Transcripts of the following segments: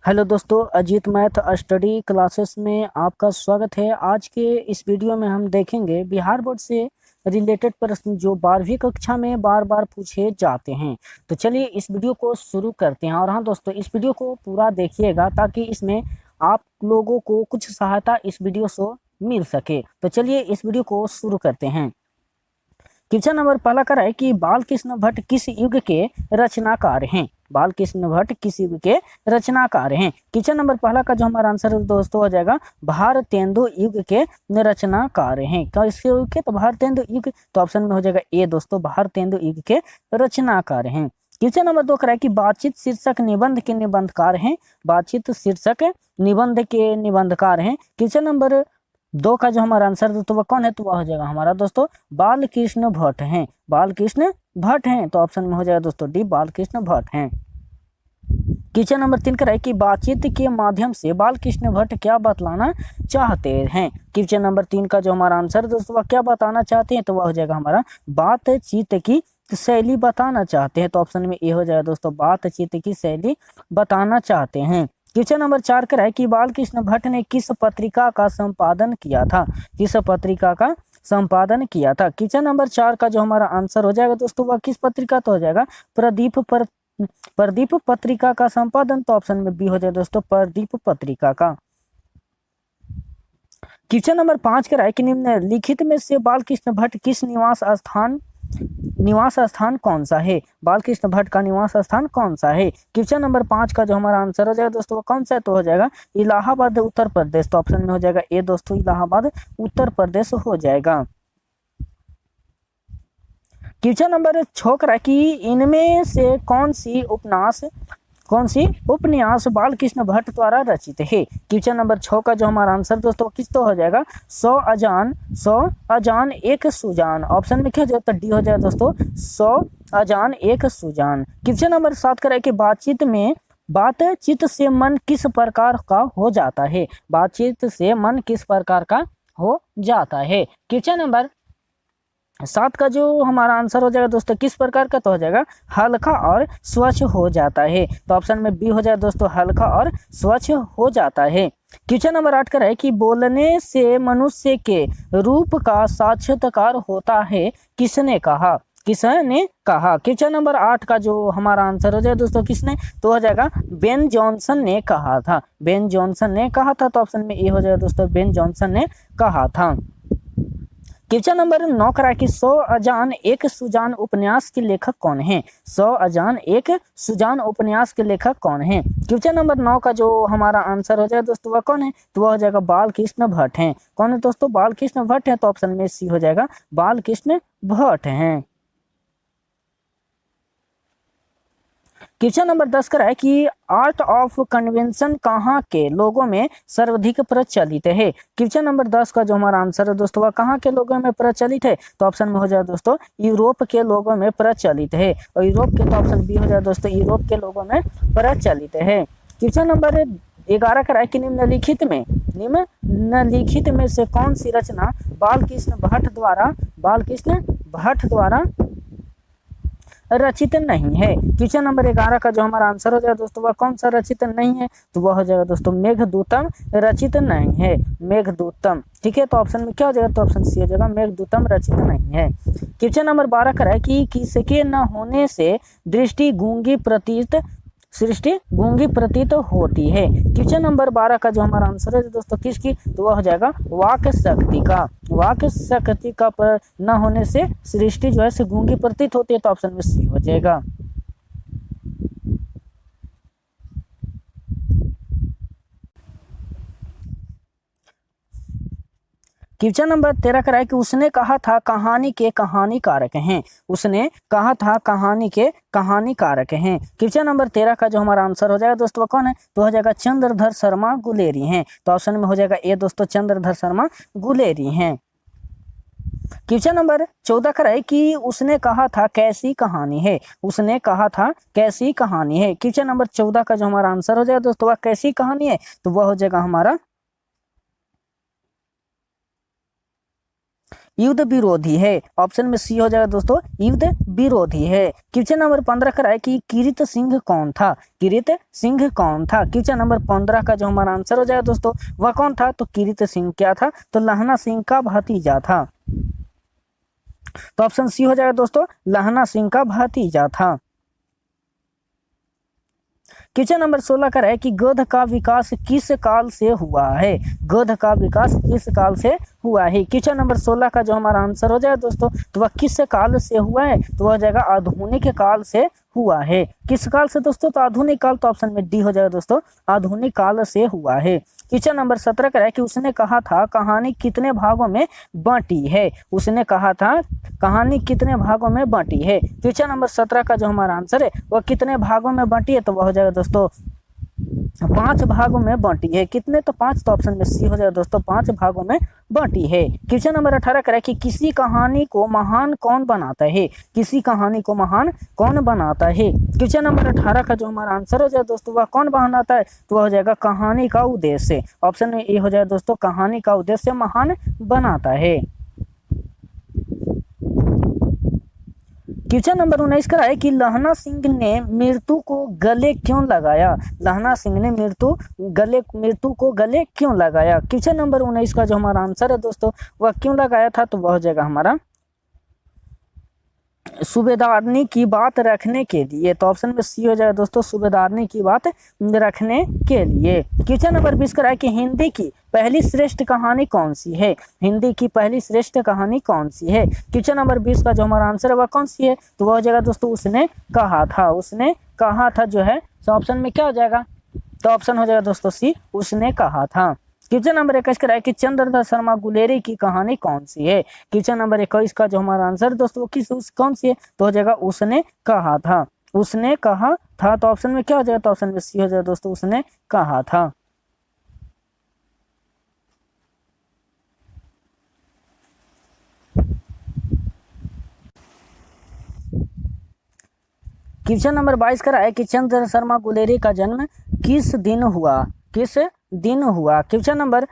Hello दोस्तों, Ajit math study classes में आपका स्वागत है। आज के इस वीडियो में हम देखेंगे बिहार बोर्ड से रिलेटेड प्रश्न जो 12वीं कक्षा में बार बार पूछे जाते हैं। तो चलिए इस वीडियो को शुरू करते हैं। और हाँ दोस्तों, इस वीडियो को पूरा देखिएगा ताकि इसमें आप लोगों को कुछ सहायता इस वीडियो से मिल सके। तो चलिए इस वीडियो को शुरू करते हैं। क्वेश्चन नंबर पहला कर है कि बालकृष्ण भट्ट किस युग के रचनाकार हैं। बालकृष्ण भट्ट किस युग के रचनाकार हैं। क्वेश्चन नंबर पहला का जो हमारा आंसर दोस्तों हो जाएगा भारतेंदु युग के रचनाकार हैं। किस युग के? तो भारतेंदु युग। तो ऑप्शन में हो जाएगा ए दोस्तों, भारतेंदु युग के रचनाकार हैं। क्वेश्चन नंबर 2 करा है कि बातचीत शीर्षक निबंध के निबंधकार हैं। बातचीत शीर्षक निबंध के निबंधकार हैं। क्वेश्चन नंबर 2 का जो हमारा आंसर दोस्तों वह कौन है? तो वह हो जाएगा हमारा दोस्तों बालकृष्ण भट्ट हैं। बालकृष्ण भट्ट हैं। तो ऑप्शन में हो जाएगा दोस्तों डी, बालकृष्ण भट्ट हैं। क्वेश्चन नंबर 3 का है कि बातचीत के माध्यम से बालकृष्ण भट्ट क्या बतलाना चाहते हैं। क्वेश्चन नंबर 3 का जो हमारा आंसर दोस्तों वह क्या बताना चाहते हैं? तो वह हो जाएगा हमारा बातचीत की शैली बताना चाहते हैं। तो ऑप्शन में ए हो जाएगा दोस्तों, बातचीत की शैली बताना चाहते हैं। क्वेश्चन नंबर 4 का है कि बालकृष्ण भट्ट ने किस पत्रिका का संपादन किया था। किस पत्रिका का संपादन किया था। क्वेश्चन नंबर 4 का जो हमारा आंसर हो जाएगा दोस्तों वह किस पत्रिका? तो हो जाएगा प्रदीप पत्रिका का संपादन। तो ऑप्शन में बी हो जाए दोस्तों, प्रदीप पत्रिका का। क्वेश्चन नंबर 5 का है कि निम्नलिखित में से बालकृष्ण भट्ट किस निवास स्थान कौन सा है। बालकृष्ण भट्ट का निवास स्थान कौन सा है। क्वेश्चन नंबर 5 का जो हमारा आंसर हो जाएगा दोस्तों वो कौन सा है? तो हो जाएगा इलाहाबाद उत्तर प्रदेश। तो ऑप्शन में हो जाएगा ए दोस्तों, इलाहाबाद उत्तर प्रदेश हो जाएगा। क्वेश्चन नंबर 6 का कि इनमें से कौन सी उपन्यास बालकृष्ण भट्ट द्वारा रचित है। क्वेश्चन नंबर 6 का जो हमारा आंसर दोस्तों किस तो हो जाएगा 100 अजान एक सुजान। ऑप्शन में क्या हो जाएगा? तो डी हो जाएगा दोस्तों, 100 अजान एक सुजान। क्वेश्चन नंबर 7 का कि बातचीत से मन किस प्रकार का हो जाता है। बातचीत से मन किस प्रकार का हो जाता है। क्वेश्चन नंबर 7 का जो हमारा आंसर हो जाएगा दोस्तों किस प्रकार का? तो हो जाएगा हल्का और स्वच्छ हो जाता है। तो ऑप्शन में बी हो जाएगा दोस्तों, हल्का और स्वच्छ हो जाता है। क्वेश्चन नंबर 8 का है कि बोलने से मनुष्य के रूप का साक्षात्कार होता है, किसने कहा। किसने कहा। क्वेश्चन नंबर 8 का जो हमारा आंसर हो जाएगा दोस्तों किसने? तो हो जाएगा बेन जॉनसन ने कहा था। बेन जॉनसन ने कहा था। तो ऑप्शन में ए हो जाएगा दोस्तों, बेन जॉनसन ने कहा था। क्वेश्चन नंबर 9 करा कि 100 अजान एक सुजान उपन्यास के लेखक कौन है। 100 अजान एक सुजान उपन्यास के लेखक कौन है। क्वेश्चन नंबर 9 का जो हमारा आंसर हो जाएगा दोस्तों वह कौन है? तो वह हो जाएगा बालकृष्ण भट्ट हैं। कौन है दोस्तों? बालकृष्ण भट्ट है। तो ऑप्शन में सी हो जाएगा, बालकृष्ण भट्ट हैं। क्वेश्चन नंबर 10 का है कि आर्ट ऑफ कन्वेंशन कहाँ के लोगों में सर्वाधिक प्रचलित है। क्वेश्चन नंबर 10 का जो हमारा आंसर है दोस्तों वह कहाँ के लोगों में प्रचलित है। तो ऑप्शन में हो जाए दोस्तों यूरोप के लोगों में प्रचलित है। और यूरोप के, तो ऑप्शन बी हो जाए दोस्तों, यूरोप के लोगों में प्रचलित है। क्वेश्चन नंबर 11 का है कि निम्नलिखित में से कौन सी रचना बालकृष्ण भट्ट द्वारा रचित नहीं है। क्वेश्चन नंबर 11 का जो हमारा आंसर हो जाएगा दोस्तों वह कौन सा रचित नहीं है? तो वह हो जाएगा दोस्तों मेघदूतम रचित नहीं है। मेघदूतम, ठीक है। तो ऑप्शन में क्या हो जाएगा? तो ऑप्शन सी हो जाएगा, मेघदूतम रचित नहीं है। क्वेश्चन नंबर 12 का है कि किसके न होने से सृष्टि गूंगी प्रतीत होती है। क्वेश्चन नंबर 12 का जो हमारा आंसर है दोस्तों किसकी? तो वह हो जाएगा वाक शक्ति का। वाक शक्ति का न होने से सृष्टि जो है गूंगी प्रतीत होती है। तो ऑप्शन में सी हो जाएगा। क्वेश्चन नंबर 13 का है कि उसने कहा था कहानी के कहानीकारक हैं। उसने कहा था कहानी के कहानीकारक हैं। क्वेश्चन नंबर 13 का जो हमारा आंसर हो जाएगा दोस्तों कौन है? तो हो जाएगा चंद्रधर शर्मा गुलेरी हैं। तो ऑप्शन में हो जाएगा ए दोस्तों, चंद्रधर शर्मा गुलेरी हैं। क्वेश्चन नंबर 14 का है कि उसने कहा था कैसी कहानी है। उसने कहा था कैसी कहानी है। क्वेश्चन नंबर 14 का जो हमारा आंसर हो जाएगा दोस्तों वह कैसी कहानी है? तो वह हो जाएगा हमारा युद्ध विरोधी है। ऑप्शन में सी हो जाएगा दोस्तों, युद्ध विरोधी है। क्वेश्चन नंबर 15 का है कि किरीट सिंह कौन था? किरीट सिंह कौन था? क्वेश्चन नंबर 15 का जो हमारा आंसर हो जाएगा दोस्तों वह कौन था? तो किरीट सिंह क्या था? तो लहना सिंह का भतीजा था। तो ऑप्शन सी हो जाएगा दोस्तों, लहना सिंह का भतीजा था। क्वेश्चन नंबर 16 का है कि गध का विकास किस काल से हुआ है? गध का विकास किस काल से हुआ है? क्वेश्चन नंबर 16 का जो हमारा आंसर हो जाएगा दोस्तों तो वह किस काल से हुआ है? तो वह हो जाएगा आधुनिक काल से हुआ है। किस काल से दोस्तों? तो आधुनिक काल। तो ऑप्शन में डी हो जाएगा दोस्तों, आधुनिक काल से हुआ है। क्वेश्चन नंबर 17 का है कि उसने कहा था कहानी कितने भागों में बांटी है? उसने कहा था कहानी कितने भागों में बांटी है? क्वेश्चन नंबर 17 का जो हमारा आंसर है वह कितने भागों में बांटी है? तो वह हो जाएगा दोस्तों 5 भागों में बांटी है। कितने? तो 5। तो ऑप्शन में सी हो जाएगा दोस्तों, 5 भागों में बांटी है। क्वेश्चन नंबर 18 का है कि किसी कहानी को महान कौन बनाता है? किसी कहानी को महान कौन बनाता है? क्वेश्चन नंबर 18 का जो हमारा आंसर हो जाएगा दोस्तों वह कौन बनाता है? तो वह हो जाएगा कहानी का उद्देश्य। ऑप्शन में ए हो जाएगा दोस्तों, कहानी का उद्देश्य महान बनाता है। क्वेश्चन नंबर 19 का है कि लहना सिंह ने मृत्यु को गले क्यों लगाया? लहना सिंह ने मृत्यु को गले क्यों लगाया? क्वेश्चन नंबर 19 का जो हमारा आंसर है दोस्तों वह क्यों लगाया था? तो वह हो जाएगा हमारा सूबेदारनी की बात रखने के लिए। तो ऑप्शन में सी हो जाएगा दोस्तों, सूबेदारनी की बात रखने के लिए। क्वेश्चन नंबर 20 का है कि हिंदी की पहली श्रेष्ठ कहानी कौन सी है? हिंदी की पहली श्रेष्ठ कहानी कौन सी है? क्वेश्चन नंबर 20 का जो हमारा आंसर है वह कौन सी है? तो वह हो जाएगा दोस्तों, उसने कहा था। उसने कहा था जो है, तो ऑप्शन में क्या हो जाएगा? तो ऑप्शन हो जाएगा दोस्तों सी, उसने कहा था। क्वेश्चन नंबर 21 का है कि चंद्रधर शर्मा गुलेरी की कहानी कौन सी है? क्वेश्चन नंबर 21 का जो हमारा आंसर दोस्तों कौन सी है? तो हो जाएगा उसने कहा था। उसने कहा था। तो ऑप्शन में क्या हो जाएगा? तो ऑप्शन में सी हो जाएगा दोस्तों, उसने कहा था। क्वेश्चन नंबर 22 का है कि चंद्रधर शर्मा गुलेरी का जन्म किस दिन हुआ? किस दिन हुआ? क्वेश्चन नंबर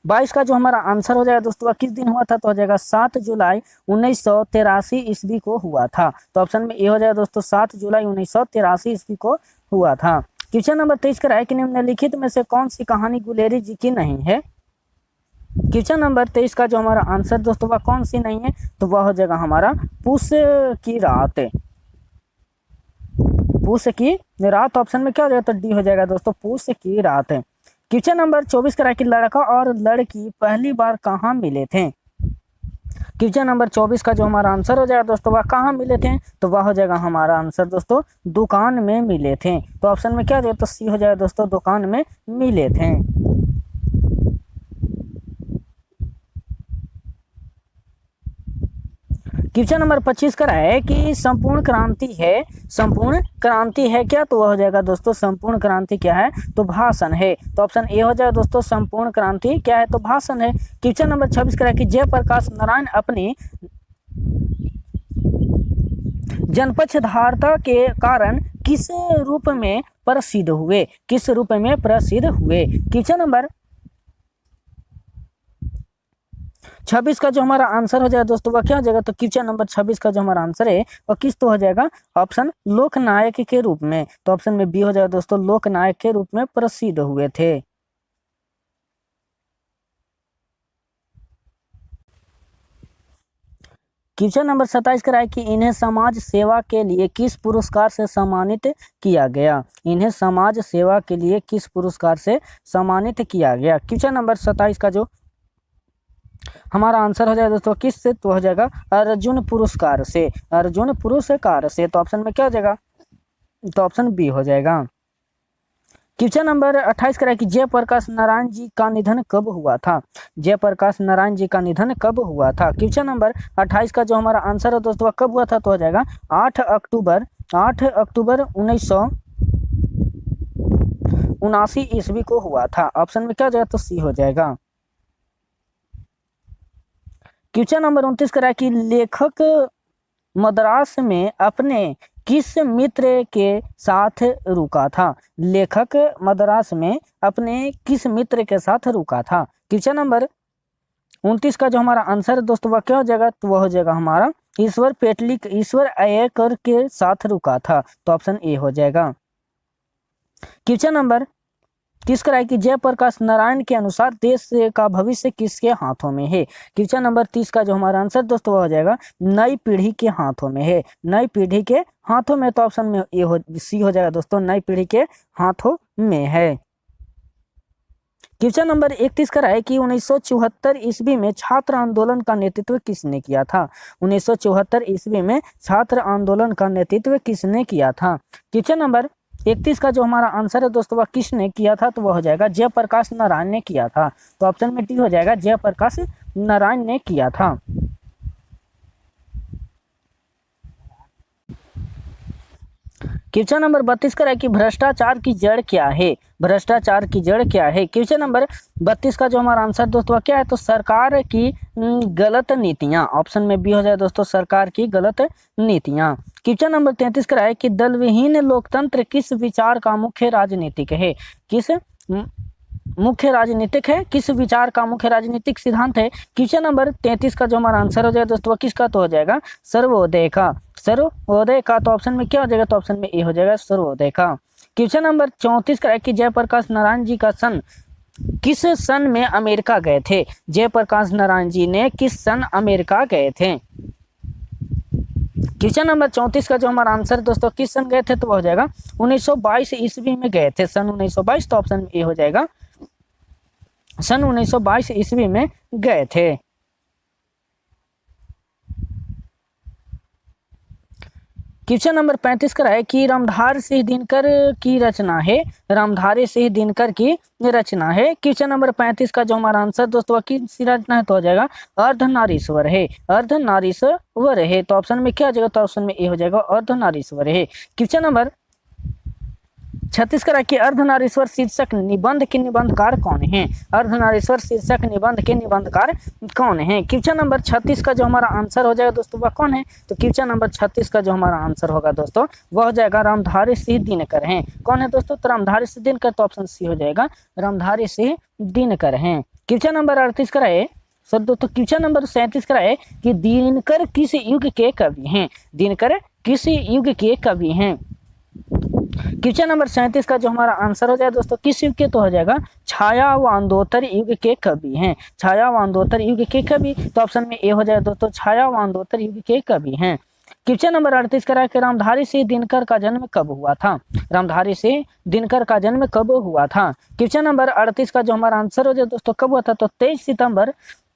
22 का जो हमारा आंसर हो जाएगा दोस्तों किस दिन हुआ था? तो हो जाएगा 7 जुलाई 1983 ईस्वी को हुआ था। तो ऑप्शन में ए हो जाएगा दोस्तों, 7 जुलाई 1983 ईस्वी को हुआ था। क्वेश्चन नंबर 23 का है कि निम्नलिखित में से कौन सी कहानी गुलेरी जी की नहीं है? क्वेश्चन नंबर 23 का जो हमारा आंसर दोस्तों वह कौन सी नहीं है? तो वह हो जाएगा हमारा पूस की रात। पूस की रात। ऑप्शन में क्या हो जाएगा? तो डी हो जाएगा दोस्तों, पूस की रात है। क्वेश्चन नंबर 24 का है कि लड़का और लड़की पहली बार कहाँ मिले थे? क्वेश्चन नंबर 24 का जो हमारा आंसर हो जाएगा दोस्तों वह कहाँ मिले थे? तो वह हो जाएगा हमारा आंसर दोस्तों, दुकान में मिले थे। तो ऑप्शन में क्या हो जाएगा? तो सी हो जाएगा दोस्तों, दुकान में मिले थे। क्वेश्चन नंबर 25 का है कि संपूर्ण क्रांति है। संपूर्ण क्रांति है क्या? तो वह हो जाएगा दोस्तों, संपूर्ण क्रांति क्या है? तो भाषण है। तो ऑप्शन ए हो जाएगा दोस्तों, संपूर्ण क्रांति क्या है? तो भाषण है। क्वेश्चन नंबर 26 का है कि जयप्रकाश नारायण अपनी जनपक्षधारता के कारण किस रूप में प्रसिद्ध हुए? किस रूप में प्रसिद्ध हुए? क्वेश्चन नंबर 26 का जो हमारा आंसर हो जाएगा दोस्तों वह क्या हो जाएगा? तो क्वेश्चन नंबर 26 का जो हमारा आंसर है वह किस तो हो जाएगा? ऑप्शन लोकनायक के रूप में। तो ऑप्शन में बी हो जाएगा दोस्तों, लोकनायक के रूप में प्रसिद्ध हुए थे। क्वेश्चन नंबर 27 का है कि इन्हें समाज सेवा के लिए किस पुरस्कार से सम्मानित किया गया? इन्हें समाज सेवा के लिए किस पुरस्कार से सम्मानित किया गया? क्वेश्चन नंबर 27 का जो हमारा आंसर हो जाएगा दोस्तों किस से? तो हो जाएगा अर्जुन पुरस्कार से। अर्जुन पुरस्कार से। तो ऑप्शन में क्या हो जाएगा? तो ऑप्शन बी हो जाएगा। क्वेश्चन नंबर 28 का है कि जयप्रकाश नारायण जी का निधन कब हुआ था? जयप्रकाश नारायण जी का निधन कब हुआ था? क्वेश्चन नंबर 28 का जो हमारा आंसर है दोस्तों कब हुआ था? तो हो जाएगा 8 अक्टूबर 1979 ईस्वी को हुआ था। ऑप्शन में क्या हो जाएगा? तो सी हो जाएगा। क्वेश्चन नंबर 29 का है कि लेखक मद्रास में अपने किस मित्र के साथ रुका था? लेखक मद्रास में अपने किस मित्र के साथ रुका था? क्वेश्चन नंबर 29 का जो हमारा आंसर है दोस्तों वह क्या हो जाएगा, तो वह हो जाएगा हमारा ईश्वर अय्यर के साथ रुका था, तो ऑप्शन ए हो जाएगा। क्वेश्चन नंबर 30 का है कि जयप्रकाश नारायण के अनुसार देश का भविष्य किसके हाथों में है। क्वेश्चन नंबर 30 का जो हमारा आंसर दोस्तों वह हो जाएगा नई पीढ़ी के हाथों में है, नई पीढ़ी के हाथों में, तो ऑप्शन में सी हो जाएगा दोस्तों, नई पीढ़ी के हाथों में है। क्वेश्चन नंबर 31 का है कि 1974 ईस्वी में छात्र आंदोलन का नेतृत्व किसने किया था। 1974 ईस्वी में छात्र आंदोलन का नेतृत्व किसने किया था। क्वेश्चन नंबर 31 का जो हमारा आंसर है दोस्तों वह किसने किया था, तो वह हो जाएगा जयप्रकाश नारायण ने किया था, तो ऑप्शन में डी हो जाएगा, जयप्रकाश नारायण ने किया था। क्वेश्चन नंबर 32 का है कि भ्रष्टाचार की जड़ क्या है। भ्रष्टाचार की जड़ क्या है। क्वेश्चन नंबर 32 का जो हमारा आंसर दोस्तों क्या है, तो सरकार की गलत नीतियां, ऑप्शन में बी हो जाए दोस्तों, सरकार की गलत नीतियां। क्वेश्चन नंबर 33 का है कि दलविहीन लोकतंत्र किस विचार का मुख्य राजनीतिक है। किस मुख्य राजनीतिक है, किस विचार का मुख्य राजनीतिक सिद्धांत है। क्वेश्चन नंबर 33 का जो हमारा आंसर हो जाएगा दोस्तों किसका, तो हो जाएगा सर्वोदय का, सर्वोदय का, तो ऑप्शन में क्या हो जाएगा, तो ऑप्शन में ए हो जाएगा सर्वोदय का। क्वेश्चन नंबर 34 का है कि जयप्रकाश नारायण जी का सन किस सन में अमेरिका गए थे। जयप्रकाश नारायण जी ने किस सन अमेरिका गए थे। क्वेश्चन नंबर 34 का जो हमारा आंसर दोस्तों किस सन गए थे, तो हो जाएगा 1922 ईस्वी में गए थे, सन 1922, तो ऑप्शन ए हो जाएगा, सन 1922 ईस्वी में गए थे। क्वेश्चन नंबर 35 का है कि रामधारी सिंह दिनकर की रचना है, रामधारी सिंह दिनकर की रचना है। क्वेश्चन नंबर 35 का जो हमारा आंसर दोस्तों किस रचना है, तो हो जाएगा अर्धनारीश्वर है, अर्धनारीश्वर है, तो ऑप्शन में क्या हो जाएगा, तो ऑप्शन में ए हो जाएगा अर्धनारीश्वर है। क्वेश्चन नंबर 36 का कि अर्धनारीश्वर शीर्षक निबंध के निबंधकार कौन है। अर्धनारीश्वर शीर्षक निबंध के निबंधकार कौन है। क्वेश्चन नंबर 36 का जो हमारा आंसर हो जाएगा दोस्तों वह कौन है, तो क्वेश्चन नंबर 36 का जो हमारा आंसर होगा दोस्तों वह हो जाएगा रामधारी सिंह दिनकर हैं। कौन है दोस्तों, तो रामधारी सिंह दिनकर, तो ऑप्शन सी हो जाएगा, रामधारी सिंह दिनकर हैं। क्वेश्चन नंबर 38 का है सर दोस्तों, क्वेश्चन नंबर 37 का है कि दिनकर किस युग के कवि हैं। दिनकर किस युग के कवि हैं। क्वेश्चन नंबर 37 का जो हमारा आंसर हो जाएगा दोस्तों किस युग के, तो हो जाएगा छायावानोत्तर युग के कवि हैं, छायावानोत्तर युग के कवि, तो ऑप्शन में ए हो जाएगा दोस्तों, छायावानोत्तर युग के कवि हैं। क्वेश्चन नंबर 38 का है कि रामधारी सिंह दिनकर का जन्म कब हुआ था। रामधारी सिंह दिनकर का जन्म कब हुआ था। क्वेश्चन नंबर 38 का जो हमारा आंसर हो जाएगा दोस्तों कब हुआ था, तो 23 सितंबर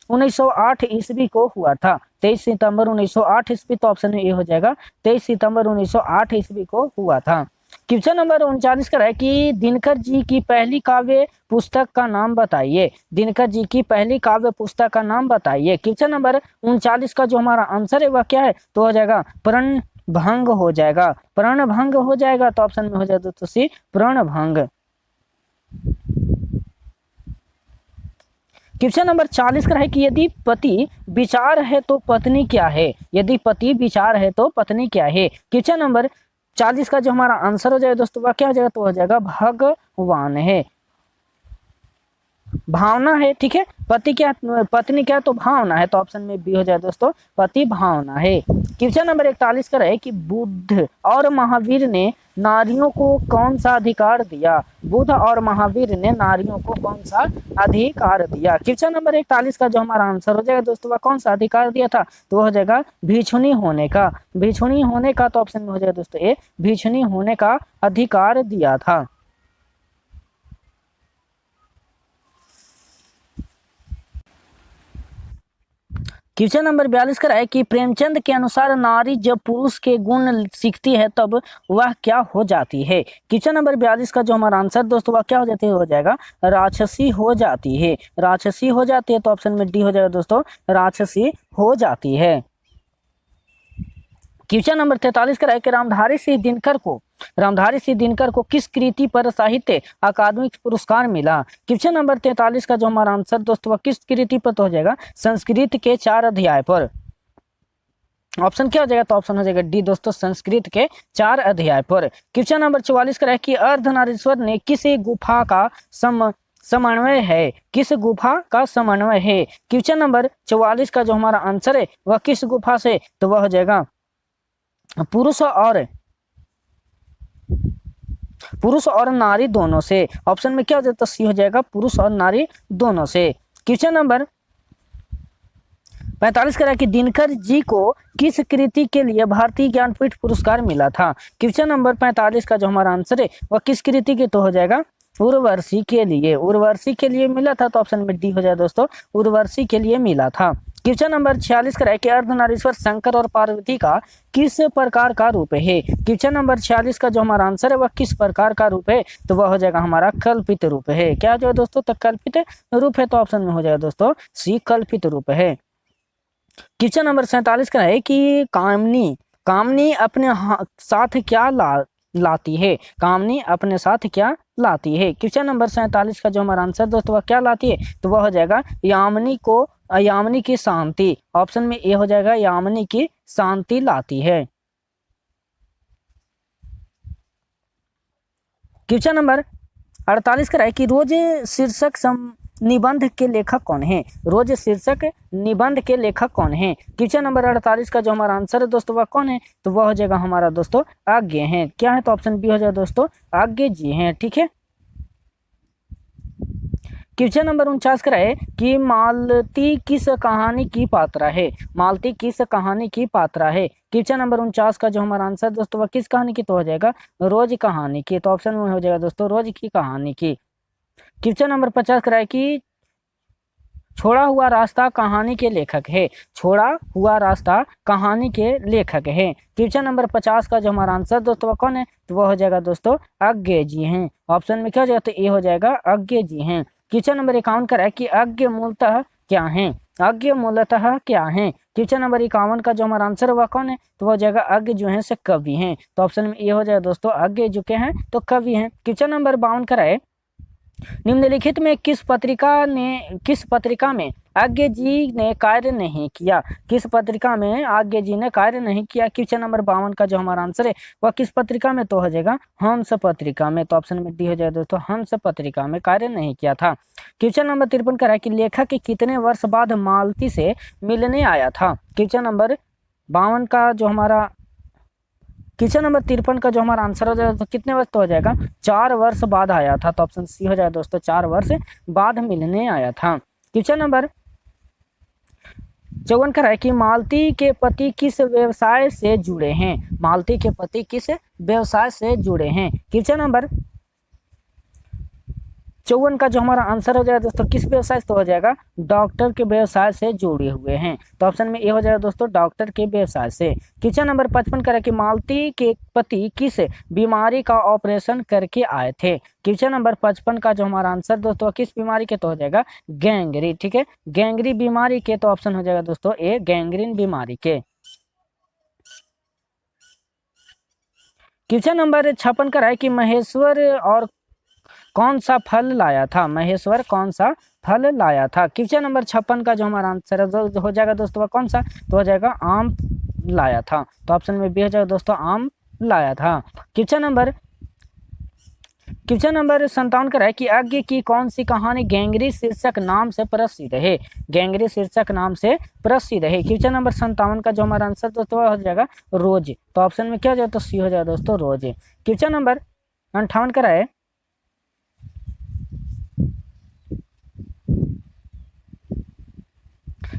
1908 ईस्वी को हुआ था, 23 सितंबर 1908 ईस्वी, तो ऑप्शन में ए हो जाएगा, 23 सितंबर 1908 ईस्वी को हुआ था। क्वेश्चन नंबर 39 का है कि दिनकर जी की पहली काव्य पुस्तक का नाम बताइए। दिनकर जी की पहली काव्य पुस्तक का नाम बताइए। क्वेश्चन नंबर 39 का जो हमारा आंसर है वह क्या है, तो हो जाएगा प्रणभंग हो जाएगा, प्रणभंग हो जाएगा, तो ऑप्शन में हो जाएगा दोस्तों सी प्रणभंग। क्वेश्चन नंबर 40 का है कि यदि पति विचार है तो पत्नी क्या है। यदि पति विचार है तो पत्नी क्या है। क्वेश्चन नंबर 40 का जो हमारा आंसर हो जाएगा दोस्तों वह क्या हो जाएगा, तो हो जाएगा भगवान है, भावना है। ठीक है, पति क्या, पत्नी क्या, तो भावना है, तो ऑप्शन में बी हो जाए दोस्तों, पति भावना है। क्वेश्चन नंबर 41 का है कि बुद्ध और महावीर ने नारियों को कौन सा अधिकार दिया। बुद्ध और महावीर ने नारियों को कौन सा अधिकार दिया। क्वेश्चन नंबर 41 का जो हमारा आंसर हो जाएगा दोस्तों वह कौन सा अधिकार दिया था, तो वह हो जाएगा भिक्षुणी होने का, भिक्षुणी होने का, तो ऑप्शन में हो जाएगा दोस्तों ए भिक्षुणी होने का अधिकार दिया था। क्वेश्चन नंबर 42 का है कि प्रेमचंद के अनुसार नारी जब पुरुष के गुण सीखती है तब वह क्या हो जाती है। क्वेश्चन नंबर 42 का जो हमारा आंसर दोस्तों वह क्या हो जाती है, हो जाएगा राक्षसी हो जाती है, राक्षसी हो जाती है, तो ऑप्शन में डी हो जाएगा दोस्तों, राक्षसी हो जाती है। क्वेश्चन नंबर 43 का है कि रामधारी सिंह दिनकर को किस कृति पर साहित्य अकादमी पुरस्कार मिला। क्वेश्चन नंबर 43 का जो हमारा आंसर दोस्तों किस कृति पर, तो हो जाएगा संस्कृत के 4 अध्याय पर। ऑप्शन क्या हो जाएगा, तो ऑप्शन हो जाएगा डी दोस्तों, संस्कृत के 4 अध्याय पर। क्वेश्चन नंबर 44 का है कि अर्धनारीश्वर ने किस गुफा का समन्वय है? किस गुफा का समन्वय है? क्वेश्चन नंबर 44 का जो हमारा आंसर है वह किस गुफा से, तो वह हो जाएगा पुरुष और नारी दोनों से। ऑप्शन में क्या हो जाता है, सी हो जाएगा, पुरुष और नारी दोनों से। क्वेश्चन नंबर 45 करा कि दिनकर जी को किस कृति के लिए भारतीय ज्ञानपीठ पुरस्कार मिला था? क्वेश्चन नंबर 45 का जो हमारा आंसर है वह किस कृति के, तो हो जाएगा उर्वशी के लिए। उर्वशी के लिए मिला था, तो ऑप्शन में डी हो जाए दोस्तों, उर्वशी के लिए मिला था। क्वेश्चन नंबर 46 करा कि अर्धनारीश्वर शंकर और पार्वती का किस प्रकार का रूप है? क्वेश्चन नंबर 46 का जो हमारा आंसर है वह किस प्रकार का रूप है, तो वह हो जाएगा हमारा कल्पित रूप है। क्या जो है दोस्तों, तो कल्पित रूप है, तो ऑप्शन में हो जाएगा दोस्तों सी, कल्पित रूप है। क्वेश्चन नंबर 47 का है कि कामनी अपने साथ क्या लाती है? कामनी अपने साथ क्या लाती है? क्वेश्चन नंबर 47 का जो हमारा आंसर दोस्तों वह क्या लाती है, तो वह हो जाएगा यामिनी की शांति। ऑप्शन में ए हो जाएगा, यामिनी की शांति लाती है। क्वेश्चन नंबर 48 का है कि रोज शीर्षक निबंध के लेखक कौन है? रोज शीर्षक निबंध के लेखक कौन है? क्वेश्चन नंबर 48 का जो हमारा आंसर है दोस्तों वह कौन है, तो वह हो जाएगा हमारा दोस्तों आज्ञे हैं। क्या है, तो ऑप्शन बी हो जाएगा दोस्तों, आज्ञे जी हैं। ठीक है। क्वेश्चन नंबर 49 का है कि मालती किस कहानी की पात्रा है? मालती किस कहानी की पात्रा है? क्वेश्चन नंबर 49 का जो हमारा आंसर दोस्तों वह किस कहानी की, तो हो जाएगा रोज कहानी की। तो ऑप्शन में हो जाएगा दोस्तों रोज की कहानी की। क्वेश्चन नंबर 50 का है कि छोड़ा हुआ रास्ता कहानी के लेखक है? छोड़ा हुआ रास्ता कहानी के लेखक है। क्वेश्चन नंबर 50 का जो हमारा आंसर दोस्तों वह कौन है, तो वह हो जाएगा दोस्तों आज्ञे जी हैं। ऑप्शन में क्या हो जाएगा, तो ए हो जाएगा, आज्ञे जी हैं। क्वेश्चन नंबर 51 का है कि आज्ञे मूलतः क्या है? आज्ञे मूलतः क्या है? क्वेश्चन नंबर 51 का जो हमारा आंसर वह कौन है, तो वह हो जाएगा आज्ञे जो है से कवि हैं। तो ऑप्शन में ए हो जाएगा दोस्तों, आज्ञे जो के हैं तो कवि हैं। क्वेश्चन नंबर 52 का है निम्नलिखित में किस पत्रिका में आज्ञे जी ने कार्य नहीं किया? किस पत्रिका में आज्ञे जी ने कार्य नहीं किया? क्वेश्चन नंबर 52 का जो हमारा आंसर है वह किस पत्रिका में, तो हो जाएगा हंस पत्रिका में। तो ऑप्शन में डी हो जाएगा दोस्तों, हंस पत्रिका में कार्य नहीं किया था। क्वेश्चन नंबर 53 का है कि लेखक कितने वर्ष बाद मालती से मिलने आया था? क्वेश्चन नंबर 52 का जो हमारा क्वेश्चन नंबर 53 का जो हमारा आंसर हो जाएगा तो कितने वर्ष, तो हो जाएगा 4 वर्ष बाद आया था। तो ऑप्शन सी हो जाएगा दोस्तों, 4 वर्ष बाद मिलने आया था। क्वेश्चन नंबर 54 का है कि मालती के पति किस व्यवसाय से जुड़े हैं? मालती के पति किस व्यवसाय से जुड़े हैं? क्वेश्चन नंबर 54 का जो हमारा आंसर हो जाएगा दोस्तों किस व्यवसाय से, तो हो जाएगा डॉक्टर के व्यवसाय से जुड़े हुए हैं। तो ऑप्शन में ए हो जाएगा दोस्तों, डॉक्टर के व्यवसाय से। क्वेश्चन नंबर 55 का है कि मालती के पति किस बीमारी का ऑपरेशन करके आए थे? क्वेश्चन नंबर 55 का जो हमारा आंसर दोस्तों किस बीमारी के, तो हो जाएगा गैंग्रीन। ठीक है, गैंग्रीन बीमारी के। तो ऑप्शन हो जाएगा दोस्तों ए, गैंग्रीन बीमारी के। क्वेश्चन नंबर 56 का है कि महेश्वर और कौन सा फल लाया था? महेश्वर कौन सा फल लाया था? क्वेश्चन नंबर 56 का जो हमारा आंसर हो जाएगा दोस्तों वह कौन सा, तो हो जाएगा आम लाया था। तो ऑप्शन में बी हो जाएगा दोस्तों, आम लाया था। क्वेश्चन नंबर 57 का है कि आज्ञे की कौन सी कहानी गैंग्री शीर्षक नाम से प्रसिद्ध है? गैंग्री शीर्षक नाम से प्रसिद्ध है। क्वेश्चन नंबर 57 का जो हमारा आंसर दोस्तों हो जाएगा रोज। तो ऑप्शन में क्या हो जाएगा, तो सी हो जाएगा दोस्तों, रोज। क्वेश्चन नंबर 58 का है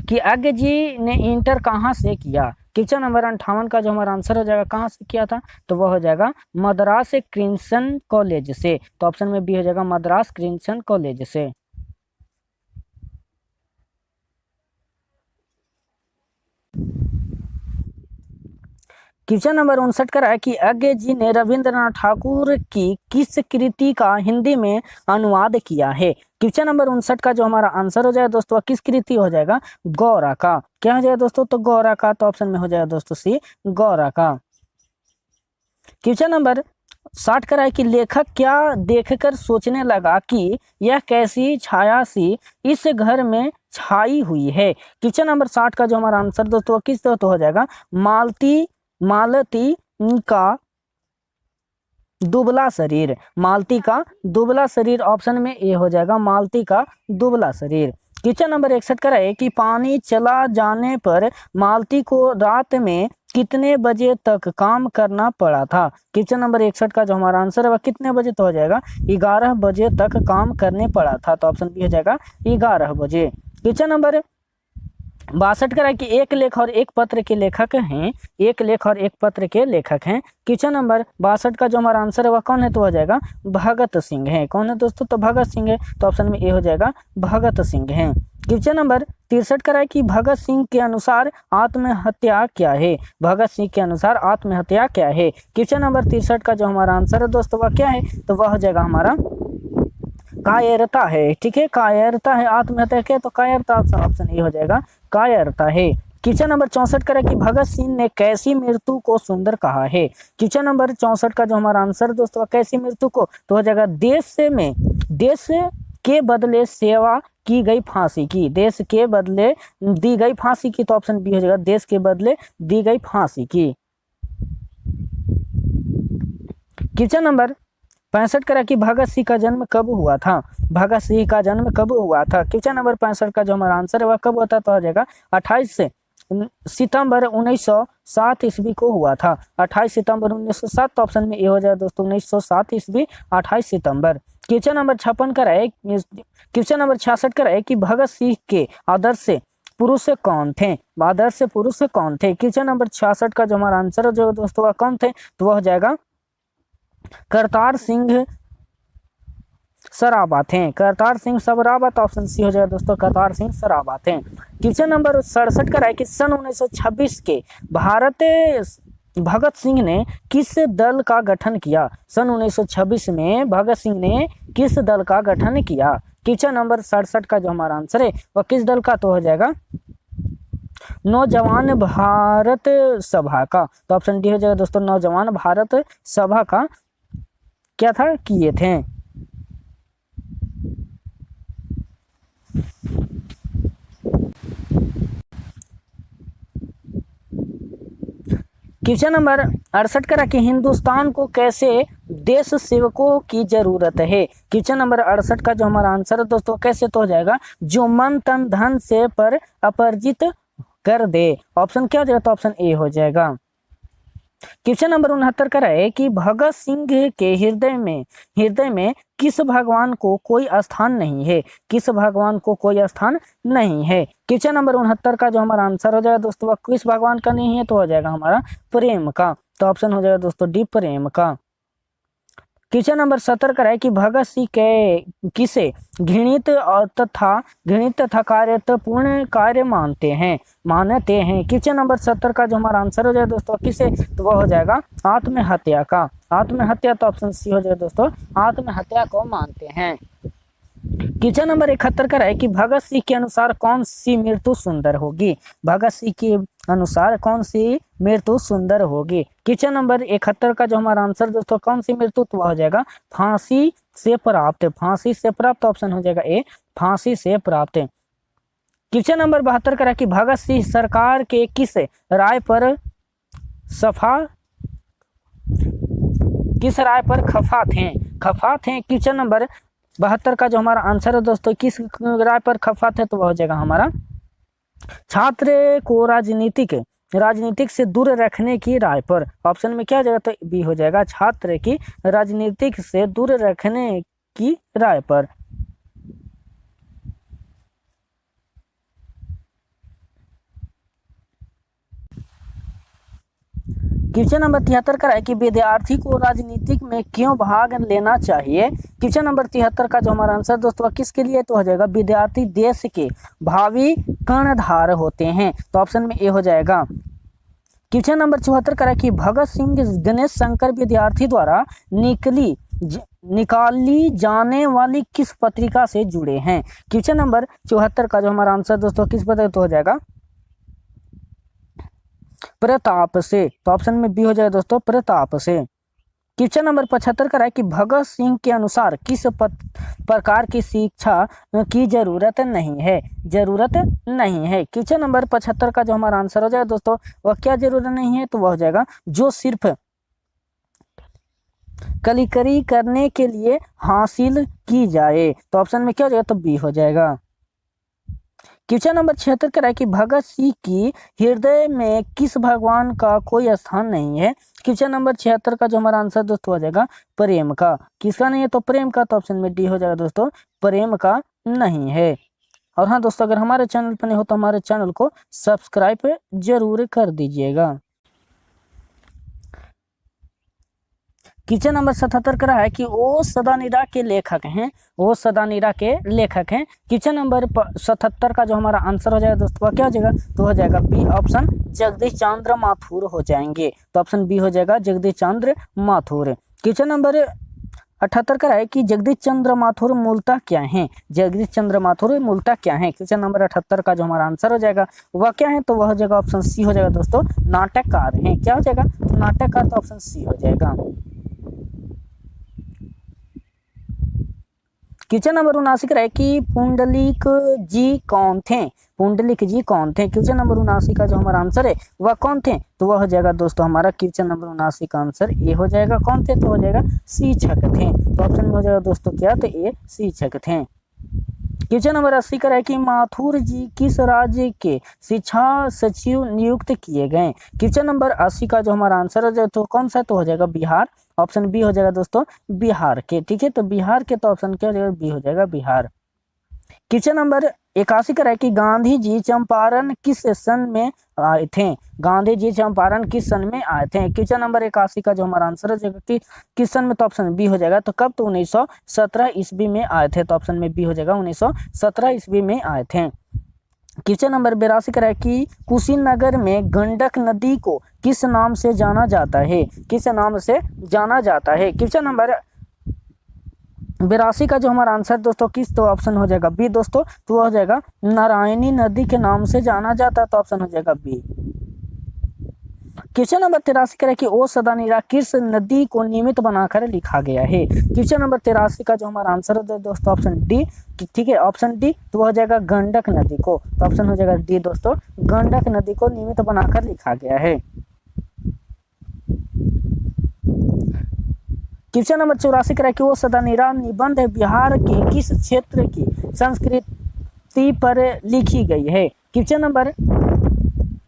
कि आज्ञे जी ने इंटर कहाँ से किया? क्वेश्चन नंबर 58 का जो हमारा आंसर हो जाएगा कहाँ से किया था, तो वह हो जाएगा मद्रास क्रिंसन कॉलेज से। तो ऑप्शन में बी हो जाएगा, मद्रास क्रिंसन कॉलेज से। क्वेश्चन नंबर 59 का है कि आज्ञे जी ने रविंद्रनाथ ठाकुर की किस कृति का हिंदी में अनुवाद किया है? क्वेश्चन नंबर 59 का जो हमारा आंसर हो जाएगा दोस्तों किस कृति हो जाएगा, गौरा का। क्या हो जाएगा दोस्तों, तो गौरा का। तो ऑप्शन में हो जाएगा दोस्तों सी, गौरा का। क्वेश्चन नंबर 60 का है कि लेखक क्या देखकर सोचने लगा कि यह कैसी छाया सी इस घर में छाई हुई है? क्वेश्चन नंबर 60 का जो हमारा आंसर दोस्तों किस तो हो जाएगा, मालती का दुबला शरीर, मालती का दुबला शरीर, ऑप्शन में ए हो जाएगा मालती का दुबला शरीर। क्वेश्चन नंबर 61 का है कि पानी चला जाने पर मालती को रात में कितने बजे तक काम करना पड़ा था। क्वेश्चन नंबर 61 का जो हमारा आंसर है वह कितने बजे तो हो जाएगा 11 बजे तक काम करने पड़ा था, तो ऑप्शन बी हो जाएगा 11 बजे। क्वेश्चन नंबर 62 का है कि एक लेख और एक पत्र के लेखक हैं, एक लेख और एक पत्र के लेखक हैं। क्वेश्चन नंबर 62 का जो हमारा आंसर है वह कौन है तो हो जाएगा भगत सिंह है। कौन है दोस्तों, तो भगत सिंह है, तो ऑप्शन में ए हो जाएगा भगत सिंह है। क्वेश्चन नंबर 63 का है कि भगत सिंह के अनुसार आत्महत्या क्या है। भगत सिंह के अनुसार आत्महत्या क्या है। क्वेश्चन नंबर 63 का जो हमारा आंसर है दोस्तों वह क्या है, तो वह हो जाएगा हमारा कायरता है। ठीक है, कायरता है, आत्महत्या क्या, तो कायरता, ऑप्शन ए हो जाएगा कायरता है। क्वेश्चन नंबर 64 का है कि भगत सिंह ने कैसी मृत्यु को सुंदर कहा है। क्वेश्चन नंबर 64 का जो हमारा आंसर दोस्तों कैसी मृत्यु को, तो हो जाएगा देश के बदले सेवा की गई फांसी की, देश के बदले दी गई फांसी की, तो ऑप्शन बी हो जाएगा देश के बदले दी गई फांसी की। क्वेश्चन नंबर 65 का कि भगत सिंह का जन्म कब हुआ था। भगत सिंह का जन्म कब हुआ था। क्वेश्चन नंबर 65 का जो हमारा आंसर है वह कब होता, तो हो जाएगा 28 सितंबर 1907 ईस्वी को हुआ था। 28 सितंबर 1907, तो ऑप्शन में ए हो जाएगा दोस्तों 1907 ईस्वी 28 सितंबर। क्वेश्चन नंबर 56 का है, क्वेश्चन नंबर 66 का है कि भगत सिंह के आदर्श पुरुष कौन थे। आदर्श पुरुष कौन थे। क्वेश्चन नंबर 66 का जो हमारा आंसर है जो दोस्तों वह कौन थे, तो वह हो जाएगा करतार सिंह सराबा थे। करतार सिंह सराबा, तो ऑप्शन सी हो जाएगा दोस्तों करतार सिंह सराबा थे। क्वेश्चन नंबर 67 का है कि सन 1926 के भगत सिंह ने किस दल का गठन किया। सन 1926 में भगत सिंह ने किस दल का गठन किया। क्वेश्चन नंबर 67 का जो हमारा आंसर है वह किस दल का, तो हो जाएगा नौजवान भारत सभा का, तो ऑप्शन डी हो जाएगा दोस्तों नौजवान भारत सभा का क्या था, किए थे। क्वेश्चन नंबर 68 का कि हिंदुस्तान को कैसे देश सेवकों की जरूरत है। क्वेश्चन नंबर 68 का जो हमारा आंसर है दोस्तों कैसे, तो हो जाएगा जो मन तन धन से पर अपराजित कर दे। ऑप्शन क्या हो जाएगा, तो ऑप्शन ए हो जाएगा। क्वेश्चन नंबर 69 का है कि भगत सिंह के हृदय में किस भगवान को कोई स्थान नहीं है। किस भगवान को कोई स्थान नहीं है। क्वेश्चन नंबर 69 का जो हमारा आंसर हो जाएगा दोस्तों वह किस भगवान का नहीं है, तो हो जाएगा हमारा प्रेम का, तो ऑप्शन हो जाएगा दोस्तों डी प्रेम का। क्वेश्चन नंबर 70 का है कि भगत सिंह के किसे घृणित तथा कार्यपूर्ण कार्य मानते हैं। क्वेश्चन नंबर 70 का जो हमारा आंसर हो जाए दोस्तों किसे, तो वह हो जाएगा आत्महत्या का। आत्महत्या, तो ऑप्शन सी हो जाए दोस्तों आत्महत्या को मानते हैं। क्वेश्चन नंबर 71 का है कि भगत सिंह के अनुसार कौन सी मृत्यु सुंदर होगी। भगत सिंह के अनुसार कौन सी मृत्यु सुंदर होगी। क्वेश्चन नंबर 71 का जो हमारा आंसर दोस्तों कौन सी मृत्यु, तो हो जाएगा फांसी से प्राप्त। फांसी से प्राप्त, ऑप्शन हो जाएगा ए फांसी से प्राप्त। क्वेश्चन नंबर 72 का है कि भगत सिंह सरकार के किस राय पर खफा थे। क्वेश्चन नंबर 72 का जो हमारा आंसर है दोस्तों किस राय पर खफा थे, तो वह हो जाएगा हमारा छात्र को राजनीतिक से दूर रखने की राय पर। ऑप्शन में क्या हो जाएगा, तो बी हो जाएगा छात्र की राजनीतिक से दूर रखने की राय पर। क्वेश्चन नंबर 73 का है कि विद्यार्थी को राजनीतिक में क्यों भाग लेना चाहिए। क्वेश्चन नंबर 73 का जो हमारा आंसर दोस्तों किसके लिए, तो हो जाएगा विद्यार्थी देश के भावी कर्णधार होते हैं, तो ऑप्शन में ए हो जाएगा। क्वेश्चन नंबर 74 का है कि भगत सिंह गणेश शंकर विद्यार्थी द्वारा निकाली जाने वाली किस पत्रिका से जुड़े हैं। क्वेश्चन नंबर 74 का जो हमारा आंसर दोस्तों किस पत्रिका, तो हो जाएगा प्रताप से, तो ऑप्शन में बी हो जाएगा दोस्तों प्रताप से। क्वेश्चन नंबर 75 का है कि भगत सिंह के अनुसार किस प्रकार की शिक्षा की जरूरत नहीं है। क्वेश्चन नंबर 75 का जो हमारा आंसर हो जाएगा दोस्तों वह क्या जरूरत नहीं है, तो वह हो जाएगा जो सिर्फ कलीकरी करने के लिए हासिल की जाए, तो ऑप्शन में क्या हो जाएगा, तो बी हो जाएगा। क्वेश्चन नंबर 76 कह रहा है कि भगत सिंह की हृदय में किस भगवान का कोई स्थान नहीं है। क्वेश्चन नंबर 76 का जो हमारा आंसर दोस्तों हो जाएगा प्रेम का। किसका नहीं है, तो प्रेम का, तो ऑप्शन में डी हो जाएगा दोस्तों, प्रेम का नहीं है। और हाँ दोस्तों, अगर हमारे चैनल पर नहीं हो तो हमारे चैनल को सब्सक्राइब जरूर कर दीजिएगा। क्वेश्चन नंबर 77 का है कि ओ सदानीरा के लेखक हैं, ओ सदानीरा के लेखक हैं। क्वेश्चन नंबर 77 का जो हमारा आंसर हो जाएगा दोस्तों क्या हो जाएगा, तो हो जाएगा बी ऑप्शन, जगदीश चंद्र माथुर हो जाएंगे, तो ऑप्शन बी हो जाएगा जगदीश चंद्र माथुर। क्वेश्चन नंबर 78 का है कि जगदीश चंद्र माथुर मूलतः क्या है, जगदीश चंद्र माथुर मूलतः क्या है। क्वेश्चन नंबर 78 का जो हमारा आंसर हो जाएगा वह क्या है, तो वह हो जाएगा ऑप्शन सी हो जाएगा दोस्तों, नाटककार हैं। क्या हो जाएगा, तो नाटककार, तो ऑप्शन सी हो जाएगा। क्वेश्चन नंबर 79 का है कि पुंडलिक जी कौन थे, पुंडलिक जी कौन थे। क्वेश्चन नंबर 79 का जो हमारा आंसर है वह कौन थे, तो वह हो जाएगा दोस्तों हमारा क्वेश्चन नंबर 79 का आंसर ए हो जाएगा। कौन थे, तो हो जाएगा शिक्षक थे, तो ऑप्शन में हो जाएगा दोस्तों क्या, तो ए शिक्षक थे। क्वेश्चन नंबर 80 का है कि माथुर जी किस राज्य के शिक्षा सचिव नियुक्त किए गए। क्वेश्चन नंबर 80 का जो हमारा आंसर है तो कौन सा, तो हो जाएगा बिहार, ऑप्शन बी हो जाएगा दोस्तों बिहार के। ठीक है, तो बिहार के, तो ऑप्शन क्या हो जाएगा, बी हो जाएगा बिहार। क्वेश्चन नंबर 81 का है कि गांधी जी चंपारण किस सन में आए थे, गांधी जी चंपारण किस सन में आए थे। क्वेश्चन नंबर 81 का जो हमारा आंसर हो जाएगा कि किस सन में, तो ऑप्शन बी हो जाएगा, तो कब, तो 1917 ईस्वी में आए थे, तो ऑप्शन में बी हो जाएगा 1917 ईस्वी में आए थे। क्वेश्चन नंबर 82 का है कि कुशीनगर में गंडक नदी को किस नाम से जाना जाता है, किस नाम से जाना जाता है। क्वेश्चन नंबर 82 का जो हमारा आंसर दोस्तों किस, तो ऑप्शन हो जाएगा बी दोस्तों, तो हो जाएगा नारायणी नदी के नाम से जाना जाता है, तो ऑप्शन हो जाएगा बी। क्वेश्चन नंबर 83 का है कि ओ सदानीरा किस नदी को नियमित बनाकर लिखा गया है। क्वेश्चन नंबर 83 का जो हमारा आंसर है दोस्तों ऑप्शन डी, ठीक है, ऑप्शन डी, तो हो जाएगा गंडक नदी को, तो ऑप्शन हो जाएगा डी दोस्तों, गंडक नदी को नियमित बनाकर लिखा गया है। क्वेश्चन नंबर 84 का है कि वो सदानीरा निबंध बिहार के किस क्षेत्र की संस्कृति पर लिखी गई है। क्वेश्चन नंबर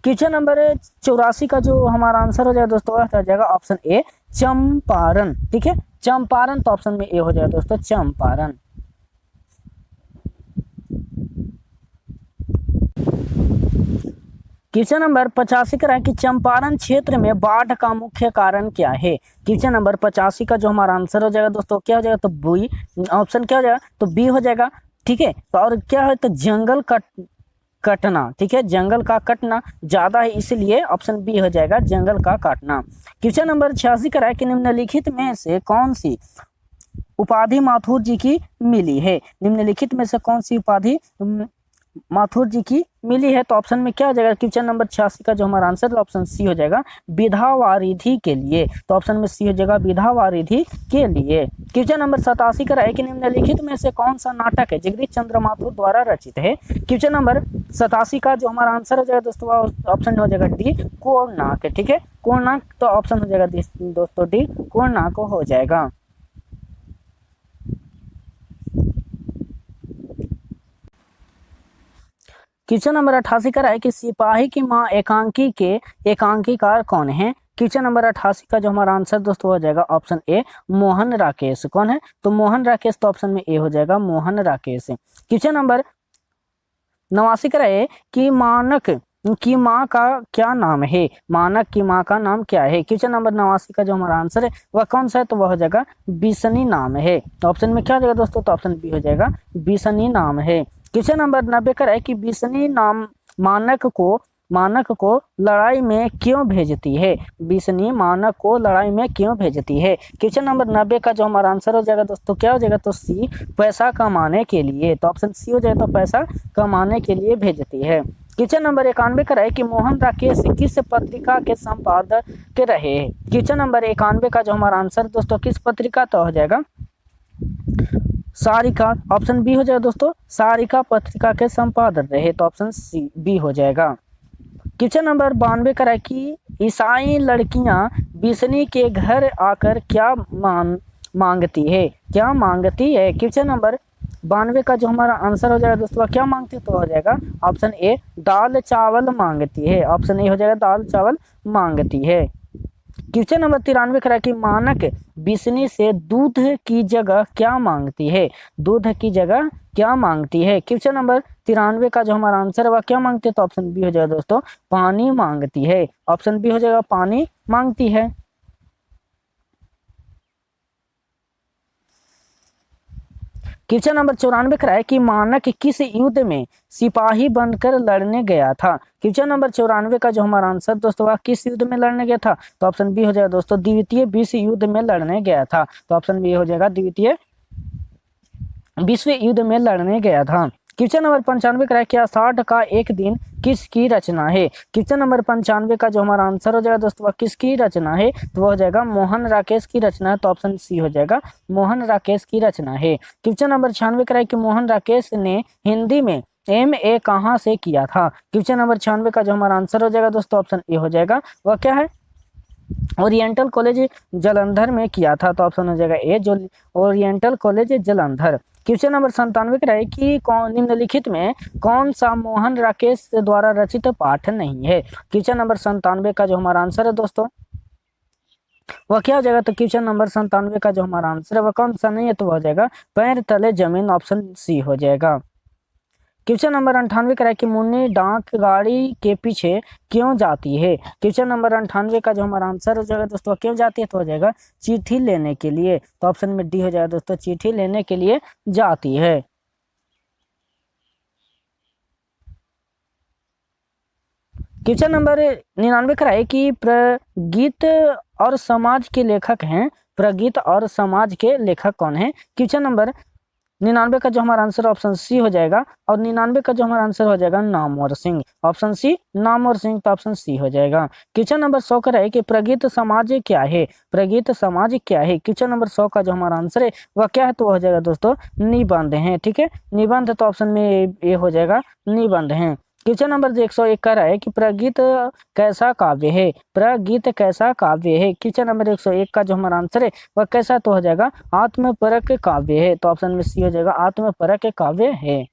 84 का जो हमारा आंसर हो जाएगा दोस्तों हो जाएगा ऑप्शन ए चंपारण। ठीक है, चंपारण, तो ऑप्शन में ए हो जाएगा दोस्तों चंपारण। क्वेश्चन नंबर 85 का है कि चंपारण क्षेत्र में बाढ़ का मुख्य कारण क्या है। क्वेश्चन नंबर 85 का जो हमारा आंसर हो जाएगा दोस्तों क्या हो जाएगा, तो बी ऑप्शन क्या हो जाएगा, तो बी हो जाएगा। ठीक है, तो और क्या है, तो जंगल कटना। ठीक है, जंगल का कटना ज्यादा है, इसलिए ऑप्शन बी हो जाएगा जंगल का काटना। क्वेश्चन नंबर 86 का है कि निम्नलिखित में से कौन सी उपाधि माथुर जी की मिली है, निम्नलिखित में से कौन सी उपाधि माथुर जी की मिली है, तो ऑप्शन में क्या हो जाएगा, क्वेश्चन नंबर 86 का जो हमारा आंसर है ऑप्शन सी हो जाएगा विधा वारिधि के लिए, तो ऑप्शन में सी हो जाएगा विधा वारिधि के लिए। क्वेश्चन नंबर 87 का है कि निम्नलिखित में से कौन सा नाटक है जगदीश चंद्र माथुर द्वारा रचित है। क्वेश्चन नंबर 87 का जो हमारा आंसर हो जाएगा दोस्तों ऑप्शन हो जाएगा डी कोणार्क। ठीक है, कोणार्क, तो ऑप्शन हो जाएगा दोस्तों डी कोणार्क हो जाएगा। क्वेश्चन नंबर 88 का है कि सिपाही की मां एकांकी के एकांकीकार कौन है। क्वेश्चन नंबर 88 का जो हमारा आंसर दोस्तों हो जाएगा ऑप्शन ए मोहन राकेश। कौन है, तो मोहन राकेश, तो ऑप्शन में ए हो जाएगा मोहन राकेश। क्वेश्चन नंबर 89 का है कि मानक की माँ का क्या नाम है, मानक की माँ का नाम क्या है। क्वेश्चन नंबर 89 का जो हमारा आंसर है वह कौन सा है, तो वह हो जाएगा बिसनी नाम है, तो ऑप्शन में क्या हो जाएगा दोस्तों, तो ऑप्शन बी हो जाएगा बिसनी नाम है। क्वेश्चन नंबर 90 का है कि बिसनी नाम मानक को लड़ाई में क्यों भेजती है, बिसनी मानक को लड़ाई में क्यों भेजती है। क्वेश्चन नंबर 90 का जो हमारा आंसर हो जाएगा दोस्तों क्या हो जाएगा, तो सी पैसा कमाने के लिए, तो ऑप्शन सी हो जाएगा, तो पैसा कमाने के लिए भेजती है। क्वेश्चन नंबर 91 का है कि मोहन राकेश किस पत्रिका के संपादक रहे। क्वेश्चन नंबर 91 का जो हमारा आंसर दोस्तों किस पत्रिका, तो हो जाएगा सारिका, ऑप्शन बी हो जाएगा दोस्तों सारिका पत्रिका के संपादक रहे, तो ऑप्शन सी बी हो जाएगा। क्वेश्चन नंबर 92 करा है कि ईसाई लड़कियां बिस्नी के घर आकर क्या मांगती है, क्या मांगती है। क्वेश्चन नंबर 92 का जो हमारा आंसर हो जाएगा दोस्तों क्या मांगती है, तो हो जाएगा ऑप्शन ए दाल चावल मांगती है। ऑप्शन ए हो जाएगा दाल चावल मांगती है। क्वेश्चन नंबर 93 करा कि मानक बिस्नी से दूध की जगह क्या मांगती है, दूध की जगह क्या मांगती है। क्वेश्चन नंबर 93 का जो हमारा आंसर है वह क्या मांगती है, तो ऑप्शन बी हो जाएगा दोस्तों पानी मांगती है। ऑप्शन बी हो जाएगा पानी मांगती है। क्वेश्चन नंबर 94 करा है कि मानक किस युद्ध में सिपाही बनकर लड़ने गया था। क्वेश्चन नंबर 94 का जो हमारा आंसर दोस्तों वह किस युद्ध में लड़ने गया था, तो ऑप्शन बी हो जाएगा दोस्तों द्वितीय विश्व युद्ध में लड़ने गया था। तो ऑप्शन बी हो जाएगा द्वितीय विश्व युद्ध में लड़ने गया था। क्वेश्चन नंबर 95 करा है कि आषाढ़ का एक दिन किसकी रचना है। क्वेश्चन नंबर 95 का जो हमारा आंसर हो जाएगा दोस्तों किसकी रचना है, तो वो हो जाएगा मोहन राकेश की रचना है। तो ऑप्शन सी हो जाएगा मोहन राकेश की रचना है। क्वेश्चन नंबर 96 करा है कि मोहन राकेश ने हिंदी में MA कहाँ से किया था। क्वेश्चन नंबर 96 का जो हमारा आंसर हो जाएगा दोस्तों ऑप्शन ए हो जाएगा वह क्या है ओरिएंटल कॉलेज जलंधर में किया था। तो ऑप्शन हो जाएगा ए जो oriental college Jalandhar. Question number 97 का है कि निम्नलिखित में कौन सा मोहन राकेश द्वारा रचित पाठ नहीं है। क्वेश्चन नंबर 97 का जो हमारा आंसर है दोस्तों वह क्या हो जाएगा, तो क्वेश्चन नंबर 97 का जो हमारा आंसर है वह कौन सा नहीं है, तो वह हो जाएगा पैर तले जमीन। ऑप्शन सी हो जाएगा। क्वेश्चन नंबर 98 करा कि मुन्नी डाक गाड़ी के पीछे क्यों जाती है। क्वेश्चन नंबर 98 का जो हमारा आंसर हो जाएगा दोस्तों क्यों जाती है, तो हो जाएगा चिट्ठी लेने के लिए। तो ऑप्शन में डी हो जाएगा दोस्तों चिट्ठी लेने के लिए जाती है। क्वेश्चन नंबर 99 करा है कि प्रगीत और समाज के लेखक हैं, प्रगीत और समाज के लेखक कौन है। क्वेश्चन नंबर 99 का जो हमारा आंसर ऑप्शन सी हो जाएगा और 99 का जो हमारा आंसर हो जाएगा नामवर सिंह। ऑप्शन सी नामवर सिंह, तो ऑप्शन सी हो जाएगा। क्वेश्चन नंबर 100 का है कि प्रगीत समाज क्या है, प्रगीत समाज क्या है। क्वेश्चन नंबर 100 का जो हमारा आंसर है वह क्या है, तो हो जाएगा दोस्तों निबंध है। ठीक है, निबंध, तो ऑप्शन में ए हो जाएगा निबंध है। क्वेश्चन नंबर 101 का है कि प्रगीत कैसा काव्य है, प्रगीत कैसा काव्य है। क्वेश्चन नंबर 101 का जो हमारा आंसर है वह कैसा, तो हो जाएगा आत्मपरक काव्य है। तो ऑप्शन में सी हो जाएगा आत्मपरक काव्य है।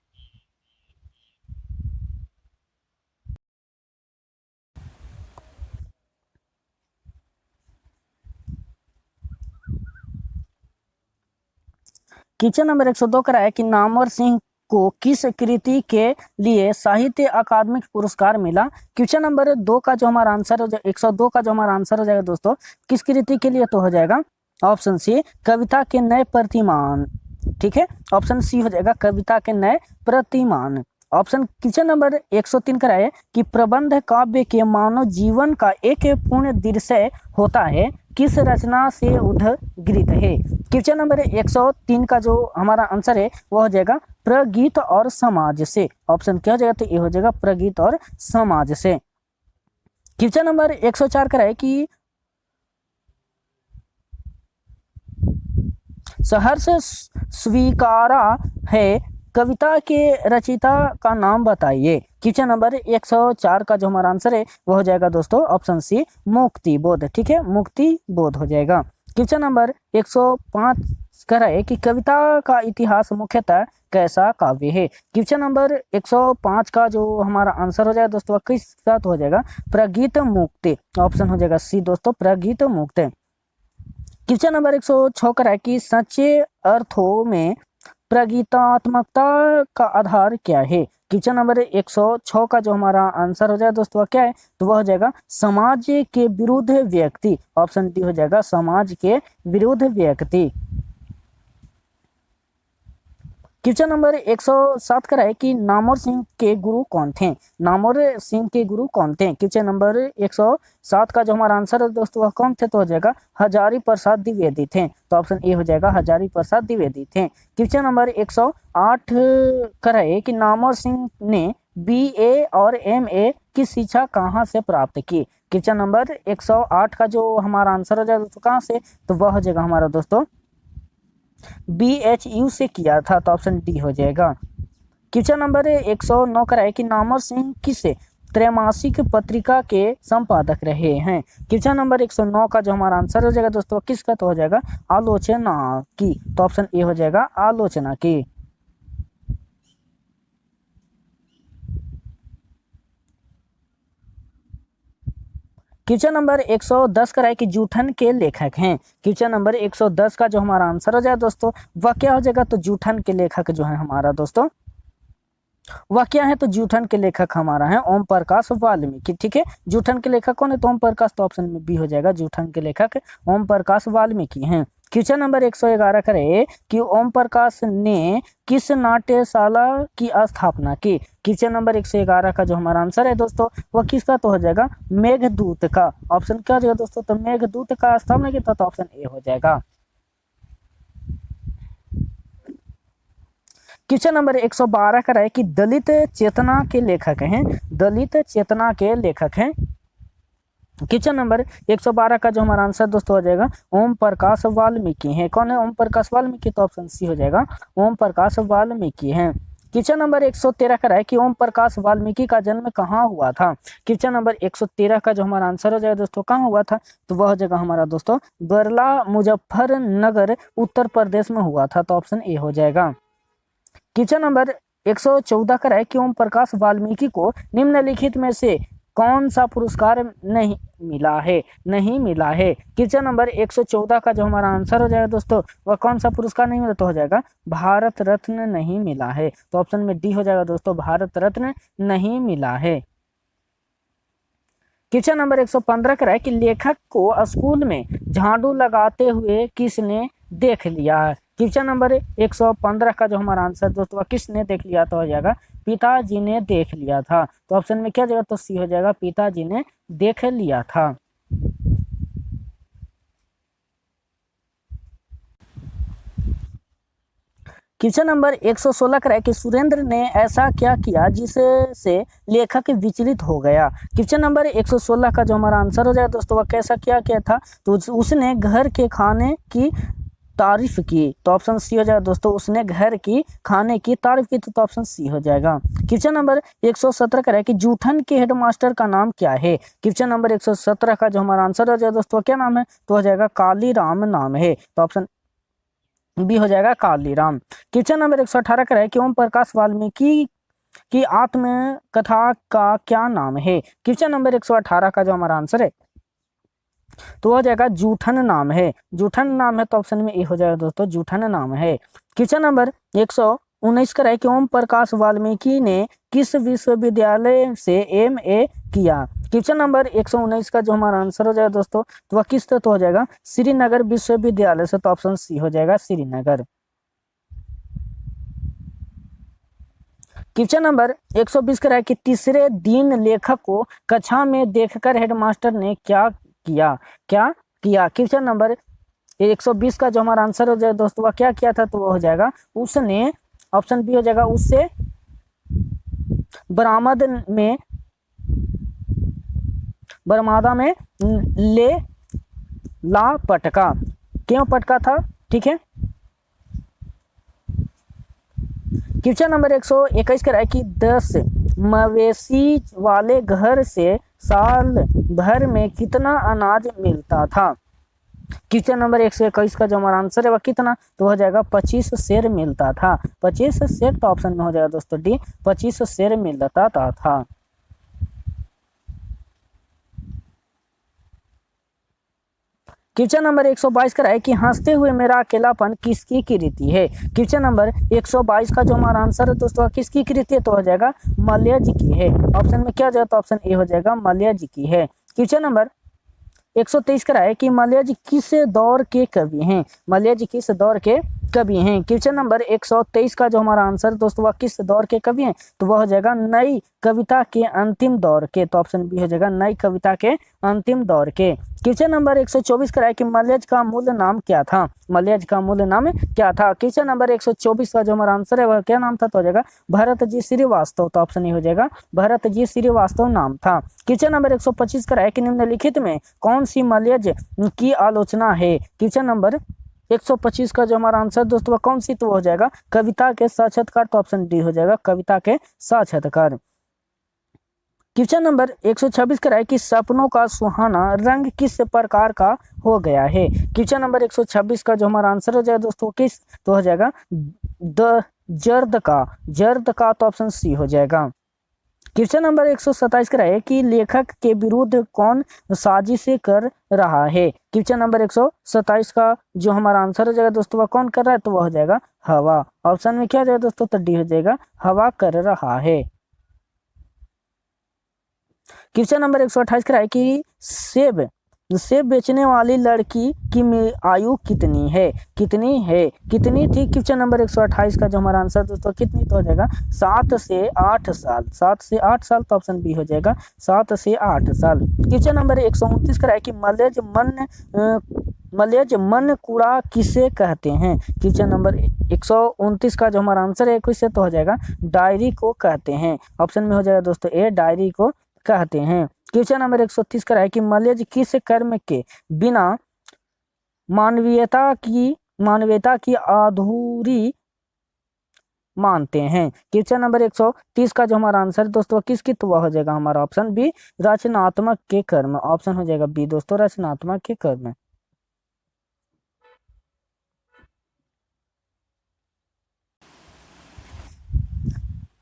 क्वेश्चन नंबर 102 का है कि नामवर सिंह को किस कृति के लिए साहित्य अकादमी पुरस्कार मिला। क्वेश्चन नंबर 2 का जो हमारा आंसर हो जाएगा 102 का जो हमारा आंसर हो जाएगा दोस्तों किस कृति के लिए, तो हो जाएगा ऑप्शन सी कविता के नए प्रतिमान। ठीक है, ऑप्शन सी हो जाएगा कविता के नए प्रतिमान। ऑप्शन क्वेश्चन नंबर 103 का है कि प्रबंध काव्य के मानव जीवन का एक पूर्ण दृश्य होता है, किस रचना से उद्धृत है। क्वेश्चन नंबर 103 का जो हमारा आंसर है वो हो जाएगा प्रगीत और समाज से। ऑप्शन क्या हो जाएगा, तो ये हो जाएगा प्रगीत और समाज से। क्वेश्चन नंबर 104 का है कि सहर्ष स्वीकारा है कविता के रचयिता का नाम बताइए। क्वेश्चन नंबर 104 का जो हमारा आंसर है वो हो जाएगा दोस्तों ऑप्शन सी मुक्ति बोध। ठीक है, मुक्ति बोध हो जाएगा। क्वेश्चन नंबर 105 का है कि कविता का इतिहास मुख्यतः कैसा काव्य है। क्वेश्चन नंबर 105 का जो हमारा आंसर हो जाएगा दोस्तों किस साथ हो जाएगा प्रगीत मुक्त। ऑप्शन हो जाएगा सी दोस्तों प्रगीत मुक्त। क्वेश्चन नंबर 106 का है कि सच्चे अर्थों में प्रगीतात्मकता का आधार क्या है। क्वेश्चन नंबर 106 का जो हमारा आंसर हो जाएगा दोस्तों क्या है, तो वह हो जाएगा समाज के विरुद्ध व्यक्ति। ऑप्शन डी हो जाएगा समाज के विरुद्ध व्यक्ति। क्वेश्चन नंबर 107 का है कि नामवर सिंह के गुरु कौन थे। नामवर सिंह के गुरु कौन थे। क्वेश्चन नंबर 107 का जो हमारा आंसर है दोस्तों वह कौन थे, तो हो जाएगा हजारी प्रसाद द्विवेदी थे। तो ऑप्शन ए हो जाएगा हजारी प्रसाद द्विवेदी थे। क्वेश्चन नंबर 108 का है कि नामवर सिंह ने BA और MA की शिक्षा कहाँ से प्राप्त की। क्वेश्चन नंबर 108 का जो हमारा आंसर हो जाएगा दोस्तों कहाँ से, तो वह हो जाएगा हमारा दोस्तों BHU से किया था। तो ऑप्शन डी हो जाएगा। क्वेश्चन नंबर 109 का है कि नामवर सिंह किस त्रैमासिक पत्रिका के संपादक रहे हैं। क्वेश्चन नंबर 109 का जो हमारा आंसर हो जाएगा दोस्तों किसका तो हो जाएगा आलोचना की। तो ऑप्शन ए हो जाएगा आलोचना की। क्वेश्चन नंबर 110 का है कि जूठन के लेखक हैं। क्वेश्चन नंबर 110 का जो हमारा आंसर हो जाए दोस्तों वह क्या हो जाएगा तो जूठन के लेखक जो है हमारा दोस्तों वह क्या है तो जूठन के लेखक हमारा है ओम प्रकाश वाल्मीकि। ठीक है, जूठन के लेखक कौन है तो ओम प्रकाश, तो ऑप्शन में बी हो जाएगा जूठन के लेखक ओम प्रकाश वाल्मीकि हैं। क्वेश्चन नंबर 111 करे कि ओम प्रकाश ने किस नाट्यशाला की स्थापना की। क्वेश्चन नंबर 111 का जो हमारा आंसर है दोस्तों वह किसका तो हो जाएगा मेघदूत का। ऑप्शन क्या हो जाएगा दोस्तों तो मेघदूत का स्थापना किया तो ऑप्शन ए हो जाएगा। क्वेश्चन नंबर 112 का है कि दलित चेतना के लेखक हैं, दलित चेतना के लेखक हैं। क्वेश्चन नंबर 112 का जो हमारा आंसर दोस्तों हो जाएगा ओम प्रकाश वाल्मीकि हैं। कौन है ओम प्रकाश वाल्मीकि तो ऑप्शन सी हो जाएगा ओम प्रकाश वाल्मीकि हैं। क्वेश्चन नंबर 113 का है कि ओम प्रकाश वाल्मीकि का जन्म कहाँ हुआ था। क्वेश्चन नंबर 113 का जो हमारा आंसर हो जाएगा दोस्तों कहाँ हुआ था तो वह हो जाएगा हमारा दोस्तों बरला मुजफ्फरनगर उत्तर प्रदेश में हुआ था। तो ऑप्शन ए हो जाएगा। क्वेश्चन नंबर 114 का है कि ओम प्रकाश वाल्मीकि को निम्नलिखित में से कौन सा पुरस्कार नहीं मिला है, नहीं मिला है। क्वेश्चन नंबर 114 का जो हमारा आंसर हो जाएगा दोस्तों वह कौन सा पुरस्कार नहीं मिला तो हो जाएगा भारत रत्न नहीं मिला है। तो ऑप्शन में डी हो जाएगा दोस्तों भारत रत्न नहीं मिला है। क्वेश्चन नंबर 115 का है कि लेखक को स्कूल में झाड़ू लगाते हुए किसने देख लिया है। क्वेश्चन नंबर 115 का जो हमारा आंसर दोस्तों किसने देख लिया तो हो जाएगा पिताजी ने देख लिया था। तो ऑप्शन में क्या जाएगा तो सी हो जाएगा पिताजी ने देख लिया था। क्वेश्चन नंबर 116 का है कि सुरेंद्र ने ऐसा क्या किया जिससे लेखक विचलित हो गया। क्वेश्चन नंबर 116 का जो हमारा आंसर हो जाएगा दोस्तों वह कैसा क्या किया था तो उसने घर के खाने की तारीफ की। तो ऑप्शन सी हो जाएगा दोस्तों उसने घर की खाने की तारीफ की। तो ऑप्शन सी हो जाएगा। क्वेश्चन नंबर 117 का है कि जूठन के हेडमास्टर का नाम क्या है। क्वेश्चन नंबर 117 का जो हमारा आंसर हो जाएगा दोस्तों क्या नाम है तो हो जाएगा कालीराम नाम है। तो ऑप्शन बी हो जाएगा कालीराम। क्वेश्चन नंबर 118 का है कि ओम प्रकाश वाल्मीकि की आत्मकथा का क्या नाम है। क्वेश्चन नंबर 118 का जो हमारा आंसर है तो हो जाएगा जूठन नाम है, जूठन नाम है। तो ऑप्शन में ए हो जाएगा दोस्तों जूठन नाम है। क्वेश्चन नंबर 119 का है कि ओम प्रकाश वाल्मीकि ने किस विश्वविद्यालय से एमए किया। क्वेश्चन नंबर 119 का जो हमारा आंसर हो जाएगा दोस्तों तो वह किस तो हो जाएगा श्रीनगर विश्वविद्यालय से। तो ऑप्शन सी हो जाएगा श्रीनगर। क्वेश्चन नंबर 120 का है कि तीसरे दिन लेखक को कक्षा में देखकर हेडमास्टर ने क्या किया, क्या किया। क्वेश्चन नंबर 120 का जो हमारा आंसर हो जाएगा दोस्तों वह क्या किया था तो वो हो जाएगा उसने ऑप्शन बी हो जाएगा उससे बरामदा में ले ला पटका। क्यों पटका था ठीक है। क्वेश्चन नंबर 121 का है कि 10 मवेशी वाले घर से साल भर में कितना अनाज मिलता था। क्वेश्चन नंबर 121 का जो हमारा आंसर है वह कितना तो हो जाएगा 25 शेर मिलता था। 25 शेर तो ऑप्शन में हो जाएगा दोस्तों डी 25 शेर मिलता था। क्वेश्चन नंबर 122 का है कि हंसते हुए मेरा अकेलापन किसकी कृति है। क्वेश्चन नंबर 122 का जो हमारा आंसर है दोस्तों किसकी कृति है तो हो जाएगा मलय जी की है। ऑप्शन में क्या जाए तो ऑप्शन ए हो जाएगा मलय जी की है। क्वेश्चन नंबर 123 का है कि मलय जी किस दौर के कवि हैं। मलय जी किस दौर के कवि हैं। क्वेश्चन नंबर 123 का जो हमारा आंसर दोस्तों वह किस दौर के कवि हैं तो वह हो जाएगा नई कविता के अंतिम दौर के। तो ऑप्शन बी हो जाएगा नई कविता के अंतिम दौर के। क्वेश्चन नंबर 124 का है कि मलयज का मूल नाम क्या था। मलयज का मूल नाम क्या था। क्वेश्चन नंबर 124 का जो हमारा आंसर है वह क्या नाम था तो हो जाएगा भरत जी श्रीवास्तव। तो ऑप्शन ए हो जाएगा भरत जी श्रीवास्तव नाम था। क्वेश्चन नंबर 125 का है कि निम्नलिखित में कौन सी मलयज की आलोचना है। क्वेश्चन नंबर 125 का जो हमारा आंसर दोस्तों कौन सी तो हो जाएगा कविता के साक्षात्कार। तो ऑप्शन डी हो जाएगा कविता के साक्षात्कार। क्वेश्चन नंबर 126 कह रहा है कि सपनों का सुहाना रंग किस प्रकार का हो गया है। क्वेश्चन नंबर 126 का जो हमारा आंसर हो जाएगा दोस्तों किस तो हो जाएगा जर्द का तो ऑप्शन सी हो जाएगा। क्वेश्चन नंबर 127 कह रहा है कि लेखक के विरुद्ध कौन साजिश कर रहा है। क्वेश्चन नंबर 127 का जो हमारा आंसर हो जाएगा दोस्तों वह कौन कर रहा है तो वह हो जाएगा हवा। ऑप्शन में क्या हो जाएगा दोस्तों तो डी हो जाएगा, हवा कर रहा है। क्वेश्चन नंबर 128 कह रहा है कि सेब बेचने वाली लड़की की आयु कितनी थी। क्वेश्चन नंबर 128 का जो हमारा आंसर दोस्तों कितनी तो हो जाएगा 7 से 8 साल। 7 से 8 साल तो ऑप्शन बी हो जाएगा 7 से 8 साल। क्वेश्चन नंबर 129 कह रहा है कि मलेज मन कूड़ा किसे कहते हैं। क्वेश्चन नंबर 129 का जो हमारा आंसर है किससे तो हो जाएगा डायरी को कहते हैं। ऑप्शन में हो जाएगा दोस्तों ए, डायरी को कहते हैं। क्वेश्चन नंबर 130 का है कि मलेज किस कर्म के बिना मानवीयता की अधूरी मानते हैं। क्वेश्चन नंबर 130 का जो हमारा आंसर दोस्तों किसकी तो वह हो जाएगा हमारा ऑप्शन बी, रचनात्मक के कर्म। ऑप्शन हो जाएगा बी दोस्तों, रचनात्मक के कर्म।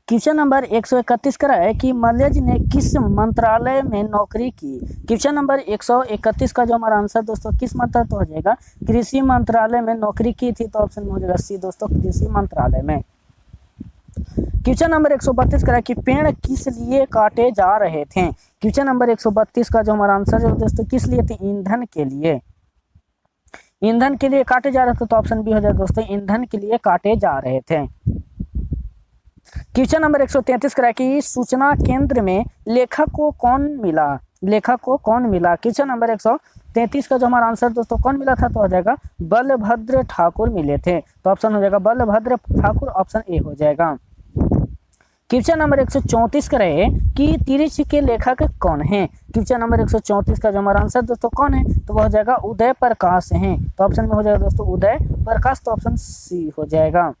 क्वेश्चन नंबर 131 का है कि मलेज ने किस मंत्रालय में नौकरी की। क्वेश्चन नंबर 131 का जो हमारा आंसर दोस्तों किस मंत्रालय तो हो जाएगा कृषि मंत्रालय में नौकरी की थी। तो ऑप्शन में हो जाएगा सी दोस्तों, कृषि मंत्रालय में। क्वेश्चन नंबर 132 का है कि पेड़ किस लिए काटे जा रहे थे। क्वेश्चन नंबर 132 का जो हमारा आंसर है दोस्तों किस लिए थे, ईंधन के लिए। ईंधन के लिए काटे जा रहे थे तो ऑप्शन बी हो जाएगा दोस्तों, ईंधन के लिए काटे जा रहे थे। क्वेश्चन नंबर 133 करा कि सूचना केंद्र में लेखक को कौन मिला। क्वेश्चन नंबर 133 का जो हमारा आंसर दोस्तों कौन मिला था तो हो जाएगा बलभद्र ठाकुर मिले थे। तो ऑप्शन हो जाएगा बलभद्र ठाकुर, ऑप्शन ए हो जाएगा। क्वेश्चन नंबर 134 का है कि तिरिच के लेखक कौन है। क्वेश्चन नंबर 134 का जो हमारा आंसर दोस्तों कौन है तो वह हो जाएगा उदय प्रकाश है। तो ऑप्शन में हो जाएगा दोस्तों उदय प्रकाश, तो ऑप्शन सी हो जाएगा।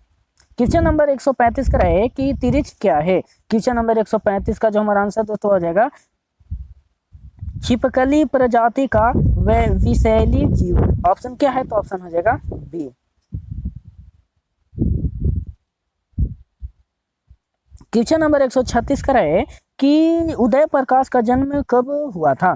क्वेश्चन नंबर 135 का है कि तिरिच क्या है। क्वेश्चन नंबर 135 का जो हमारा आंसर दोस्तों हो जाएगा छिपकली प्रजाति का विषैली जीव। ऑप्शन क्या है तो ऑप्शन हो जाएगा बी। क्वेश्चन नंबर 136 का है कि उदय प्रकाश का जन्म कब हुआ था।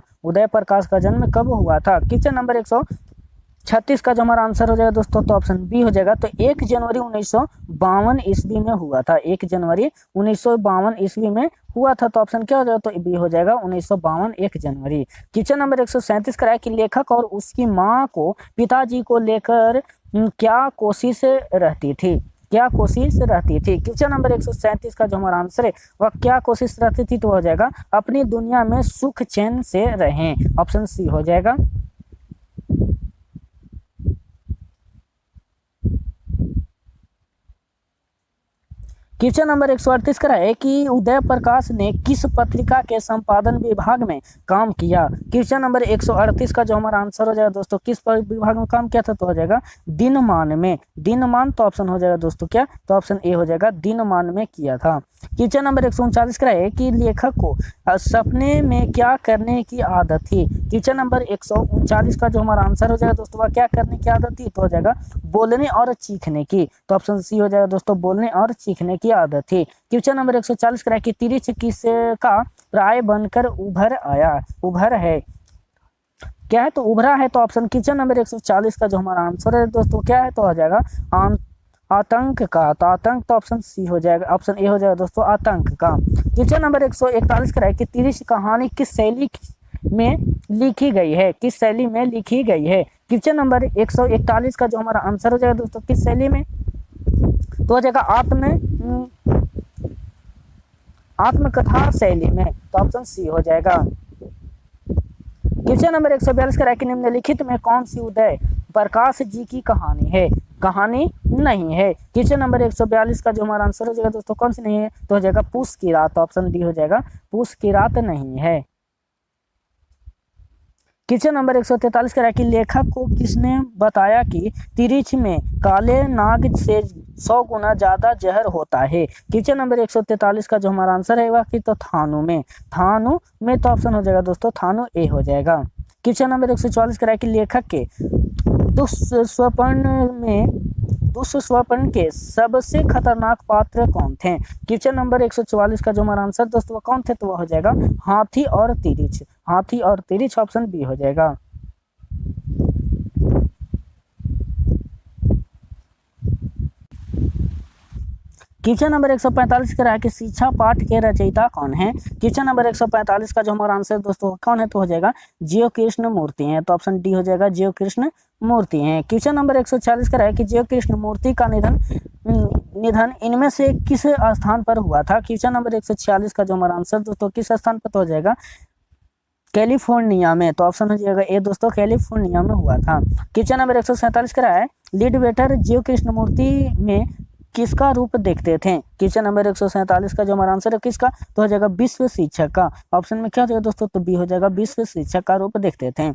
क्वेश्चन नंबर 136 का जो हमारा आंसर हो जाएगा दोस्तों तो ऑप्शन बी हो जाएगा। तो 1 जनवरी 1952 ईस्वी में हुआ था। 1 जनवरी 1952 ईस्वी में हुआ था। तो ऑप्शन क्या हो जाएगा तो बी हो जाएगा 1952 1 जनवरी। क्वेश्चन नंबर 137 का है कि लेखक और उसकी माँ को पिताजी को लेकर क्या कोशिश रहती थी। क्वेश्चन नंबर 137 का जो हमारा आंसर है वह क्या कोशिश रहती थी तो हो जाएगा अपनी दुनिया में सुख चैन से रहें। ऑप्शन सी हो जाएगा। क्वेश्चन नंबर 138 का है कि उदय प्रकाश ने किस पत्रिका के संपादन विभाग में काम किया। क्वेश्चन नंबर 138 का जो हमारा आंसर हो जाएगा दोस्तों किस विभाग में काम किया था तो हो जाएगा दिनमान में। दिनमान तो ऑप्शन हो जाएगा दोस्तों क्या तो ऑप्शन ए हो जाएगा, दिनमान में किया था। क्वेश्चन नंबर 139 का है कि लेखक को सपने में क्या करने की आदत थी। क्वेश्चन नंबर 139 का जो हमारा आंसर हो जाएगा दोस्तों वह क्या करने की आदत थी तो हो जाएगा बोलने और चीखने की। तो ऑप्शन सी हो जाएगा दोस्तों, बोलने और चीखने की आदत थी। क्वेश्चन नंबर 140 का है कि तिरिच किसका प्राय बनकर उभर है। क्या है तो उभरा है। तो ऑप्शन क्वेश्चन नंबर 140 का जो हमारा आंसर है दोस्तों क्या है तो हो जाएगा आतंक का। तो आतंक तो ऑप्शन सी हो जाएगा, ऑप्शन ए हो जाएगा दोस्तों आतंक का। क्वेश्चन नंबर 141 का है कि तिरिच कहानी किस शैली में लिखी गई है। क्वेश्चन नंबर 141 का जो हमारा आंसर हो जाएगा दोस्तों किस शैली में तो हो जाएगा आत्मकथा शैली में। तो ऑप्शन सी हो जाएगा। क्वेश्चन नंबर 142 का है कि निम्नलिखित में कौन सी उदय प्रकाश जी की कहानी है। कहानी नहीं है। क्वेश्चन नंबर 142 का जो हमारा आंसर हो जाएगा दोस्तों कौन सी नहीं है तो हो जाएगा पूस की रात। ऑप्शन डी हो जाएगा, पूस की रात नहीं है। क्वेश्चन नंबर 143 का है कि लेखक को किसने बताया कि तिरिच में काले नाग से 100 गुना ज्यादा जहर होता है। क्वेश्चन नंबर 143 का जो हमारा आंसर है वह कि तो थानों में, थानों में तो ऑप्शन हो जाएगा दोस्तों थानों ए हो जाएगा। क्वेश्चन नंबर 144 करा कि लेखक के दुष्स्वप्न के सबसे खतरनाक पात्र कौन थे। क्वेश्चन नंबर 144 का जो हमारा आंसर दोस्तों कौन थे तो वह हो जाएगा हाथी और तिरिछ, हाथी और तिरिछ ऑप्शन बी हो जाएगा। क्वेश्चन नंबर 145 का है कि शिक्षा पाठ के रचयिता कौन है। क्वेश्चन नंबर 145 का जो हमारा आंसर दोस्तों कौन है तो हो जाएगा जीव कृष्ण मूर्ति हैं, तो ऑप्शन डी हो जाएगा जीव कृष्ण मूर्ति हैं। क्वेश्चन नंबर 146 का है कि जीव कृष्ण मूर्ति का निधन इनमें से किस स्थान पर हुआ था। क्वेश्चन नंबर 146 का जो हमारा आंसर दोस्तों किस स्थान पर तो हो जाएगा कैलिफोर्निया में, तो ऑप्शन हो जाएगा ए दोस्तों कैलिफोर्निया में हुआ था। क्वेश्चन नंबर 147 का है लीडबेटर जीव कृष्ण मूर्ति में किसका रूप देखते थे। क्वेश्चन नंबर 147 का जो हमारा आंसर है किसका तो हो जाएगा विश्व शिक्षक का, ऑप्शन में क्या हो जाएगा दोस्तों तो बी हो जाएगा विश्व शिक्षक का रूप देखते थे।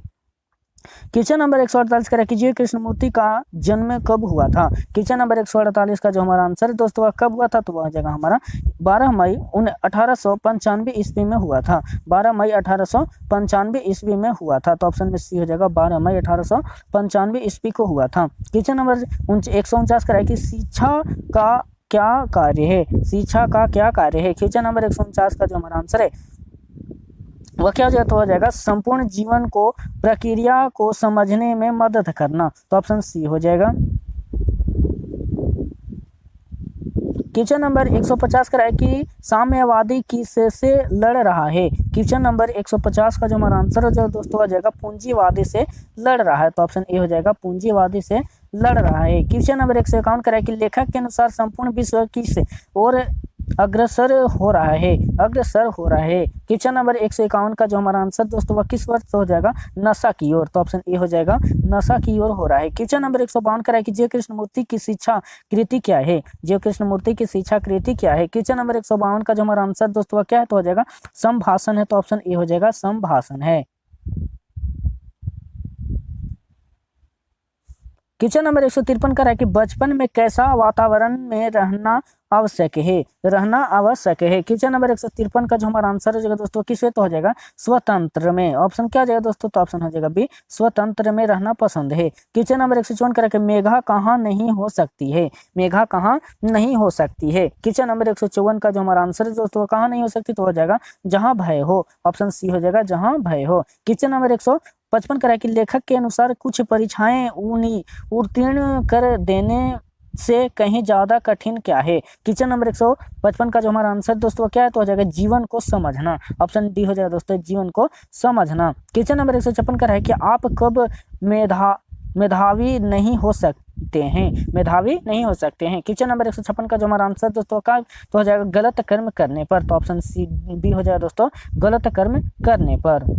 क्वेश्चन नंबर 148 का कि जीव कृष्ण मूर्ति का जन्म कब हुआ था। क्वेश्चन नंबर 148 का जो हमारा आंसर है दोस्तों वह कब हुआ था तो वह हो जाएगा हमारा 12 मई 1895 ईस्वी में हुआ था, 12 मई 1895 ईस्वी में हुआ था, तो ऑप्शन में सी हो जाएगा 12 मई 1895 ईस्वी को हुआ था। क्वेश्चन नंबर 149 का है कि शिक्षा का क्या कार्य है, शिक्षा का क्या कार्य है। क्वेश्चन नंबर 149 का जो हमारा आंसर है वह क्या हो जाएगा संपूर्ण जीवन को प्रक्रिया को समझने में मदद करना, तो ऑप्शन सी हो जाएगा। क्वेश्चन नंबर 150 का है कि साम्यवादी किससे लड़ रहा है। क्वेश्चन नंबर 150 का जो हमारा आंसर हो जाएगा दोस्तों हो जाएगा पूंजीवादी से लड़ रहा है, तो ऑप्शन ए हो जाएगा पूंजीवादी से लड़ रहा है। क्वेश्चन नंबर 151 का है कि लेखक के अनुसार संपूर्ण विश्व किस और अग्रसर हो रहा है, अग्रसर हो रहा है। क्वेश्चन नंबर 151 का जो हमारा आंसर दोस्तों वह किस वर्ष हो जाएगा नशा की ओर, तो ऑप्शन ए हो जाएगा नशा की ओर हो रहा है। क्वेश्चन नंबर 152 का है कि जीव कृष्ण मूर्ति की शिक्षा कृति क्या है, जीव कृष्ण मूर्ति की शिक्षा कृति क्या है। क्वेश्चन नंबर 152 का जो हमारा आंसर दोस्तों वह क्या है तो हो जाएगा संभाषण है, तो ऑप्शन ए हो जाएगा संभाषण है। क्वेश्चन नंबर 153 का है कि बचपन में कैसा वातावरण में रहना आवश्यक है, रहना आवश्यक है। क्वेश्चन नंबर 153 का जो हमारा आंसर हो जाएगा दोस्तों किस तो हो जाएगा स्वतंत्र में, ऑप्शन क्या हो जाएगा दोस्तों तो ऑप्शन हो जाएगा बी स्वतंत्र में रहना पसंद है। क्वेश्चन नंबर 154 का है कि मेघा कहाँ नहीं हो सकती है, मेघा कहाँ नहीं हो सकती है। क्वेश्चन नंबर 154 का जो हमारा आंसर है दोस्तों कहाँ नहीं हो सकती तो हो जाएगा जहाँ भय हो, ऑप्शन सी हो जाएगा जहाँ भय हो। क्वेश्चन नंबर 155 का है कि लेखक के अनुसार कुछ परीक्षाएं उत्तीर्ण कर देने से कहीं ज्यादा कठिन क्या है। क्वेश्चन नंबर 155 का जो हमारा आंसर दोस्तों क्या है तो हो जाएगा जीवन को समझना, ऑप्शन डी हो जाएगा दोस्तों जीवन को समझना। क्वेश्चन नंबर 156 का है कि आप कब मेधावी नहीं हो सकते हैं, मेधावी नहीं हो सकते हैं। क्वेश्चन नंबर 156 का जो हमारा आंसर दोस्तों का तो हो जाएगा गलत कर्म करने पर, तो ऑप्शन सी बी हो जाएगा दोस्तों गलत कर्म करने पर।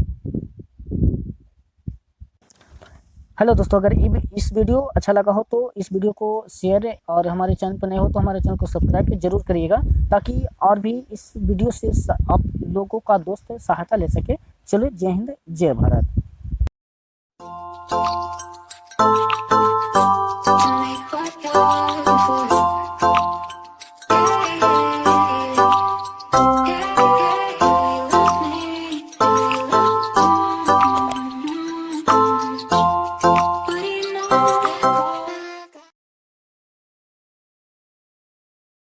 हेलो दोस्तों, अगर इस वीडियो अच्छा लगा हो तो इस वीडियो को शेयर और हमारे चैनल पर नए हो तो हमारे चैनल को सब्सक्राइब जरूर करिएगा ताकि और भी इस वीडियो से आप लोगों का दोस्त सहायता ले सके। चलो जय हिंद जय भारत।